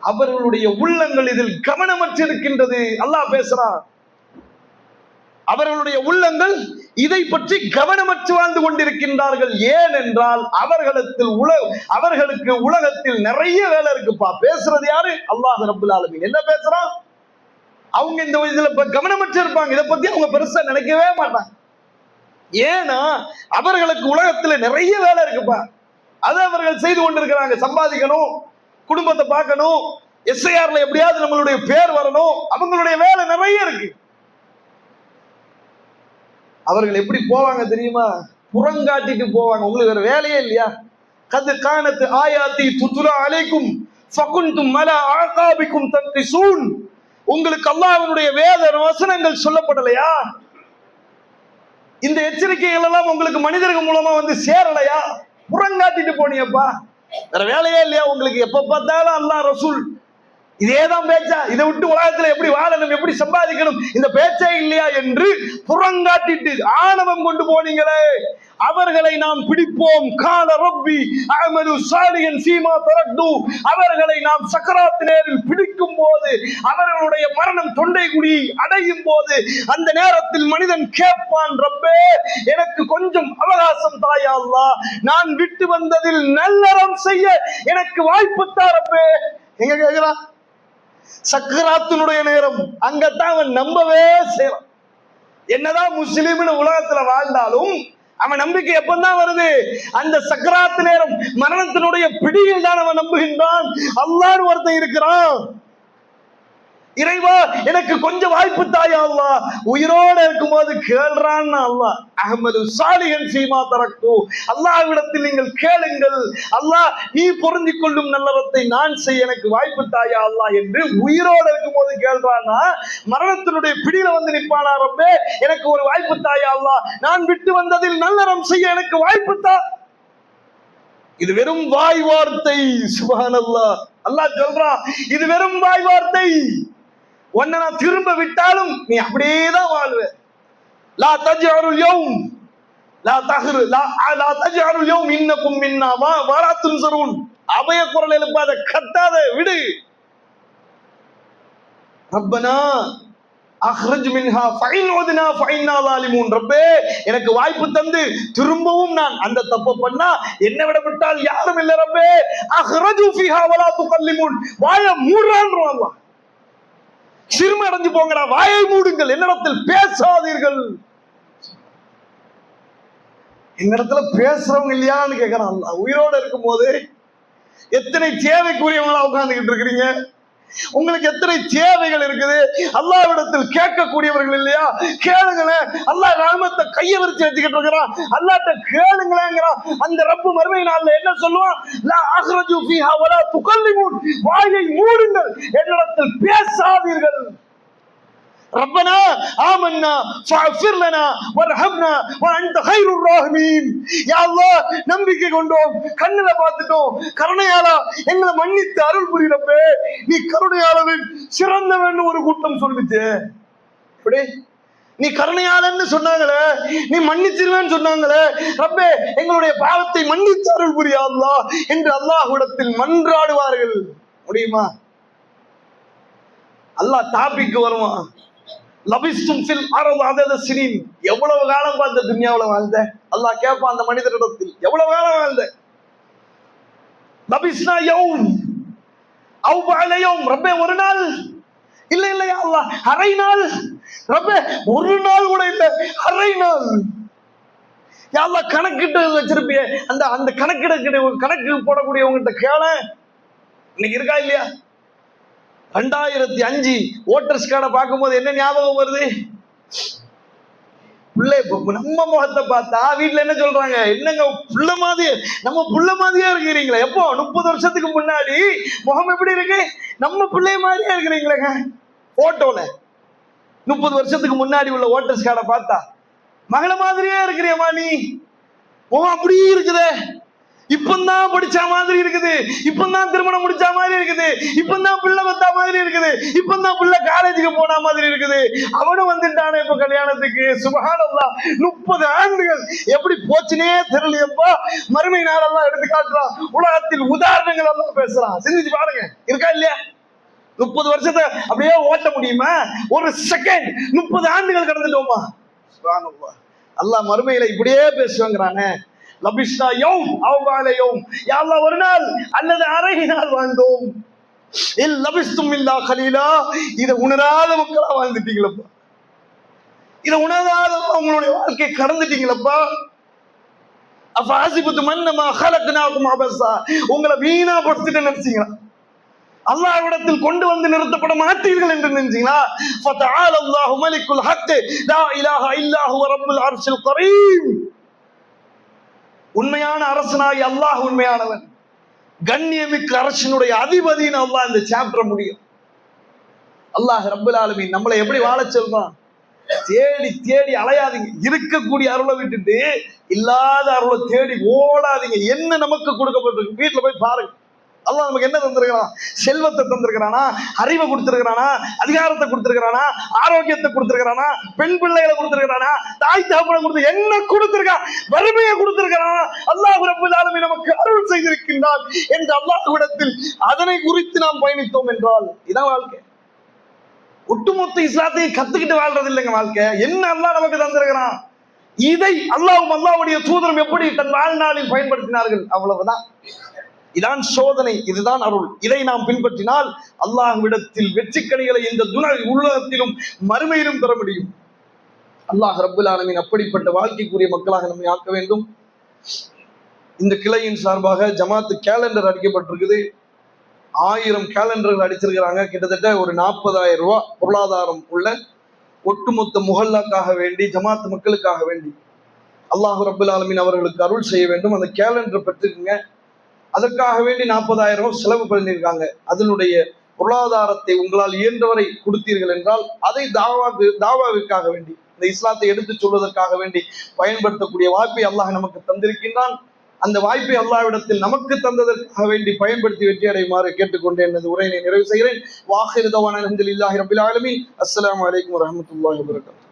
அவர்களுடைய உள்ளங்கள் இதில் கவனமற்றிருக்கின்றது. அல்லாஹ் பேசுறான், அவர்களுடைய உள்ளங்கள் இதை பற்றி கவனமற்று வாழ்ந்து கொண்டிருக்கின்றார்கள். ஏனென்றால் அவர்களுக்கு உலகத்தில் நிறைய வேலை இருக்குப்பா. பேசுறது யாரு? அல்லாஹ் ரப்பல் ஆலமீன். என்ன பேசுறான்? அவங்க இந்த இதுல கவனமற்று இருப்பாங்க. இதை பத்தி அவங்க பெருசா நினைக்கவே மாட்டாங்க. ஏன்னா அவர்களுக்கு உலகத்துல நிறைய வேலை இருக்குப்பா. அதை அவர்கள் செய்து கொண்டிருக்கிறாங்க. சம்பாதிக்கணும், குடும்பத்தை பார்க்கணும், எஸ்ஐஆர்ல எப்படியாவது நம்மளுடைய பேர் வரணும், அவங்களுடைய வேலை நிறைய இருக்கு. அவர்கள் எப்படி போவாங்க தெரியுமா? புறங்காட்டிட்டு போவாங்க. உங்களுக்கு வேற வேலையே இல்லையா? கது கானத்து ஆயாத்தி துதுலா அலைக்கும் ஃபகுன்தும் மலா ஆகாபிக்கும் தன்கிசூன். உங்களுக்கு அல்லாஹ்வுடைய வேத வசனங்கள் சொல்லப்படலையா? இந்த எச்சரிக்கைகள் எல்லாம் உங்களுக்கு மனிதர்கள் மூலமா வந்து சேரலையா? புறங்காட்டிட்டு போனியப்பா. வேற வேலையே இல்லையா உங்களுக்கு? எப்ப பார்த்தாலும் அல்லாஹ் ரசூல் இதேதான் பேச்சா? இதை விட்டு உலகத்துல எப்படி வாழணும், எப்படி சம்பாதிக்கணும், இந்த பேச்சே இல்லையா என்று புறங்காட்டிட்டு ஆணவம் கொண்டு போனீங்களே, அவர்களை நாம் பிடிப்போம். கால ரப்பி அமலு சாலிஹன் ஃபீமா தரக்து. அவர்களை நாம் சக்கராத் நேரில் பிடிக்கும் போது, அவர்களுடைய மரணம் தொண்டை குழி அடையும் போது, அந்த நேரத்தில் மனிதன் கேட்பான், ரப்பே எனக்கு கொஞ்சம் அவகாசம் தாயா அல்லாஹ், நான் விட்டு வந்ததில் நல்லறம் செய்ய எனக்கு வாய்ப்பு தா ரப்பே. எங்க கேட்கிறான்? சக்கராத்தினுடைய நேரம். அங்கத்தான் அவன் நம்பவே செய்யறான். என்னதான் முஸ்லிம்னு உலகத்துல வாழ்ந்தாலும் அவன் நம்பிக்கை எப்பதான் வருது? அந்த சக்கராத்து நேரம், மரணத்தினுடைய பிடியில் தான் அவன் நம்புகின்றான். அல்லாஹ்னு ஒருத்தன் இருக்கிறான். இறைவா எனக்கு கொஞ்சம் வாய்ப்பு தாயா அல்லாஹ், உயிரோடு இருக்கும்போது கேள்றான் அல்லாஹ். அஹ்மது சாலிஹன் ஃபீமா தரக்து. அல்லாஹ்விடத்தில் நீங்கள் கேளுங்கள், அல்லாஹ் நீ பொருந்திக் கொள்ளும் நல்லறத்தை நான் செய்ய எனக்கு வாய்ப்பு தாயா அல்லாஹ் என்று உயிரோடு இருக்கும்போது கேள்றானா, மரணத்தினுடைய பிடியில வந்து நிற்பானா, ரப்பே எனக்கு ஒரு வாய்ப்பு தாயா அல்லாஹ், நான் விட்டு வந்ததில் நல்லறம் செய்ய எனக்கு வாய்ப்பு தா. இது வெறும் வாய் வார்த்தை. சுப்ஹானல்லாஹ். அல்லாஹ் சொல்றான், இது வெறும் வாய் வார்த்தை. உன்னை நான் திரும்ப விட்டாலும் நீ அப்படியேதான் வாழ்வ. லா தஜ்அலுல் யௌம் லா தஹ்ரு லா தஜ்அலுல் யௌம் இன்னக்கும் மின்னா வலா துன்சரூன். அபய குரல் எழுப்பாத, கத்தாத, விடு. ரப்பனா அஹ்ரஜ் மின்ஹா ஃபைன் உத்னா ஃபைன்னா ஸாலிமூன். ரப்பே, எனக்கு வாய்ப்பு தந்து திரும்பவும் நான் அந்த தப்பு பண்ணா என்னை விட விட்டால் யாரும் இல்லை ரப்பே. அஹ்ரஜு ஃபீஹா வலா துகல்லிமூன். வாயை மூடுறான்றான் அல்லாஹ். சிறுமை அடைஞ்சு போங்கடா, வாயை மூடுங்கள், என்னிடத்தில் பேசாதீர்கள். என்னிடத்துல பேசுறவங்க இல்லையான்னு கேட்கறான் அல்லாஹ். உயிரோட இருக்கும் போது எத்தனை தேவைக்குரியவங்களா உட்கார்ந்துகிட்டு இருக்கிறீங்க? உங்களுக்கு எத்தனை தேவைகள் இருக்குது? அல்லாஹ்விடத்தில் கேட்கக்கூடியவர்கள் இல்லையா? கேளுங்களேன். அல்லாஹ் ரஹ்மத்தை கையை விரிச்சு வச்சுக்கிட்டு இருக்கிறான். அல்லாஹ்ட்ட கேளுங்களேங்கிறான். அந்த ரப்பு மறுமை நாள்ல என்ன சொல்லுவான்? லா அஹ்ரஜு ஃபீஹா வலா துகல்லிமூன். வாயை மூடுங்கள், என்னிடத்தில் பேசாதீர்கள். ரப்பனா ஆமன்னா ஃபஅஃபிர் லனா வர்ஹம்னா வஅன்த கைருர் ராஹிமீன். யா அல்லாஹ், நம்பிக்கை கொண்டோம், கண்ணுல பார்த்துட்டோம், கருணையாளா எங்களை மன்னித்து அருள் புரி ரப்பே. நீ கருணையாளன் சிறந்தவன் ஒரு கூட்டம் சொல்லுச்சு. இப்படி நீ கருணையாளன்னு சொன்னாங்களே, நீ மன்னிச்சிருவேன்னு சொன்னாங்களே, ரப்பே எங்களுடைய பாவத்தை மன்னித்து அருள் புரியா அல்லாஹ் என்று அல்லாஹ்விடத்தில் மன்றாடுவார்கள். முடியுமா? அல்லாஹ் டாபிக் வருவான். லபிஸ்தும் ஃபில் அர்தி அதத சினீன். எவ்வளவு காலம் அந்த துன்யாவுல வாழ்ந்த? அல்லாஹ் கேட்பான் அந்த மனிதரிடத்தில், எவ்வளவு காலம் வாழ்ந்த? லபிஸ்னா யௌம் அவ் பஅத யௌம். ரப்பே, ஒரு நாள் இல்ல இல்லையா அல்லாஹ், அரை நாள். ரப்பே, ஒரு நாள் கூட இல்ல, அரை நாள். யா அல்லாஹ், கணக்கிட்டு வச்சிருப்பியே, அந்த அந்த கணக்கு போடக்கூடியவங்கிட்ட கேள. இன்னைக்கு இருக்கா இல்லையா? 2005 ஓட்டர்ஸ் கார்டை பார்க்கும்போது என்ன ஞாபகம் வருது? பிள்ளை நம்ம முகத்தை பார்த்தா வீட்டுல என்ன சொல்றாங்க? என்னங்க புள்ள மாதிரி, நம்ம புள்ள மாதிரியா இருக்கிறீங்களா? எப்போ 30 வருஷத்துக்கு முன்னாடி முகம் எப்படி இருக்கு? நம்ம பிள்ளை மாதிரியா இருக்கிறீங்களேங்க போட்டோல. 30 வருஷத்துக்கு முன்னாடி உள்ள ஓட்டர்ஸ் கார்டை பார்த்தா மகள மாதிரியே இருக்கிறியம்மா நீ, முகம் அப்படி இருக்குதே. இப்பந்தான் படிச்ச மாதிரி இருக்குது, இப்பந்தான் திருமணம் முடிச்ச மாதிரி இருக்குது, இப்பந்தான் பிள்ளை வந்தா மாதிரி இருக்குது, இப்பந்தான் பிள்ளை காலேஜுக்கு போன மாதிரி இருக்குது. அவனும் வந்துட்டானே இப்ப கல்யாணத்துக்கு. சுப்ஹானல்லாஹ், 30 ஆண்டுகள் எப்படி போச்சுனே தெரியலையப்பா. மறுமை நாளெல்லாம் எடுத்து காட்டுறான், உலகத்தில் உதாரணங்கள் எல்லாம் பேசுறான். சிந்திச்சு பாருங்க, இருக்கா இல்லையா? 30 வருஷத்தை அப்படியே ஓட்ட முடியுமா? ஒரு செகண்ட் 30 ஆண்டுகள் கடந்துட்டோமா? சுப்ஹானல்லாஹ். அல்லாஹ் மறுமையில இப்படியே பேசுவாங்கிறானே. லபிஸ்னா யௌம் அவ் பஅத யௌம். யா அல்லாஹ், ஒரு நாள் அல்லது அரை நாள் வாழ்ந்தோம். இல் லபிஸ்தும் இல்லா கலீலா. இதை உணராத மக்களா வாழ்ந்துட்டீங்களப்பா. இதை உணராத உங்களுடைய வாழ்க்கை கடந்துட்டீங்களப்பா. அப்ப ஆசிபத்தும் அன்னமா ஹலக்னாகும் அபஸா. உங்களை வீணா படுத்திட்டு நினைச்சீங்களா? அல்லாஹ்விடத்தில் கொண்டு வந்து நிறுத்தப்பட மாட்டீர்கள் என்று நினைச்சீங்களா? ஃபதஆல அல்லாஹு மலிக்குல் ஹக் லா இலாஹா இல்லா ஹுவ ரப்புல் அர்ஷில் கரீம். உண்மையான அரசனாகி அல்லாஹ் உண்மையானவன், கண்ணியமிக்க அரசனுடைய அதிபதினு அல்லாஹ் இந்த சாப்டர் முடியும். அல்லாஹ் ரப்பல் ஆலமீன் நம்மளை எப்படி வாழ சொல்றான்? தேடி தேடி அலையாதீங்க. இருக்கக்கூடிய அருளை விட்டுட்டு இல்லாத அருளை தேடி ஓடாதீங்க. என்ன நமக்கு கொடுக்கப்பட்டிருக்கு வீட்டுல போய் பாருங்க. அல்லாஹ் நமக்கு என்ன தந்திருக்கிறான்? செல்வத்தை தந்திருக்கிறானா? அறிவை கொடுத்திருக்கிறானா? அதிகாரத்தை கொடுத்திருக்கிறானா? ஆரோக்கியத்தை கொடுத்திருக்கிறானா? பெண் பிள்ளைகளை கொடுத்திருக்கிறானா? தாய் தகப்பனை கொடுத்து என்ன கொடுத்திருக்கான்? வறுமையை கொடுத்திருக்கிறானா? அல்லாஹ் ரப்பல் ஆலமீன் நமக்கு அருள் செய்திருக்கின்றான் என்று அல்லாஹ்விடத்தில் அதனை குறித்து நாம் பயணித்தோம் என்றால் இதான் வாழ்க்கை. ஒட்டுமொத்த இஸ்லாத்தையும் கத்துக்கிட்டு வாழ்றது இல்லைங்க வாழ்க்கை. என்ன அல்லாஹ் நமக்கு தந்திருக்கிறான், இதை அல்லாஹ்வும் அல்லாஹ்வுடைய தூதரும் எப்படி தன் வாழ்நாளில் பயன்படுத்தினார்கள், அவ்வளவுதான். இதான் சோதனை, இதுதான் அருள். இதை நாம் பின்பற்றினால் அல்லாஹ்விடத்தில் வெற்றிக்கனிகளை இந்த உலகத்திலும் மறுமையிலும் பெற முடியும். அல்லாஹ் ரப்பல் ஆலமீன் அப்படிப்பட்ட வாழ்க்கைக்குரிய மக்களாக நம்மை ஆக்க வேண்டும். இந்த கிளையின் சார்பாக ஜமாத்து கேலண்டர் அடிக்கப்பட்டிருக்குது. 1000 கேலண்டர்கள் அடிச்சிருக்கிறாங்க. கிட்டத்தட்ட ஒரு 40,000 ரூபாய் பொருளாதாரம் உள்ள ஒட்டுமொத்த முஹல்லாக்காக வேண்டி, ஜமாத் மக்களுக்காக வேண்டி அல்லாஹ் ரப்பல் ஆலமீன் அவர்களுக்கு அருள் செய்ய வேண்டும். அந்த கேலண்டர் பெற்றுக்குங்க. அதற்காக வேண்டி 40,000 ரூபாய் செலவு பண்ணியிருக்காங்க. அதனுடைய பொருளாதாரத்தை உங்களால் இயன்றவரை கொடுத்தீர்கள் என்றால் அதை தாவாவிற்காக வேண்டி, இந்த இஸ்லாத்தை எடுத்து சொல்வதற்காக வேண்டி பயன்படுத்தக்கூடிய வாய்ப்பை அல்லாஹ் நமக்கு தந்திருக்கின்றான். அந்த வாய்ப்பை அல்லாஹ்விடத்தில் நமக்கு தந்ததற்காக வேண்டி பயன்படுத்தி வெற்றி அடையுமாறு கேட்டுக்கொண்டு எனது உரையினை நிறைவு செய்கிறேன். வாஹிரு தவானா அல்ஹம்துலில்லாஹி ரப்பில் ஆலமீன். அஸ்ஸலாமு அலைக்கும் வரஹ்மத்துல்லாஹி வபரகாத்துஹு.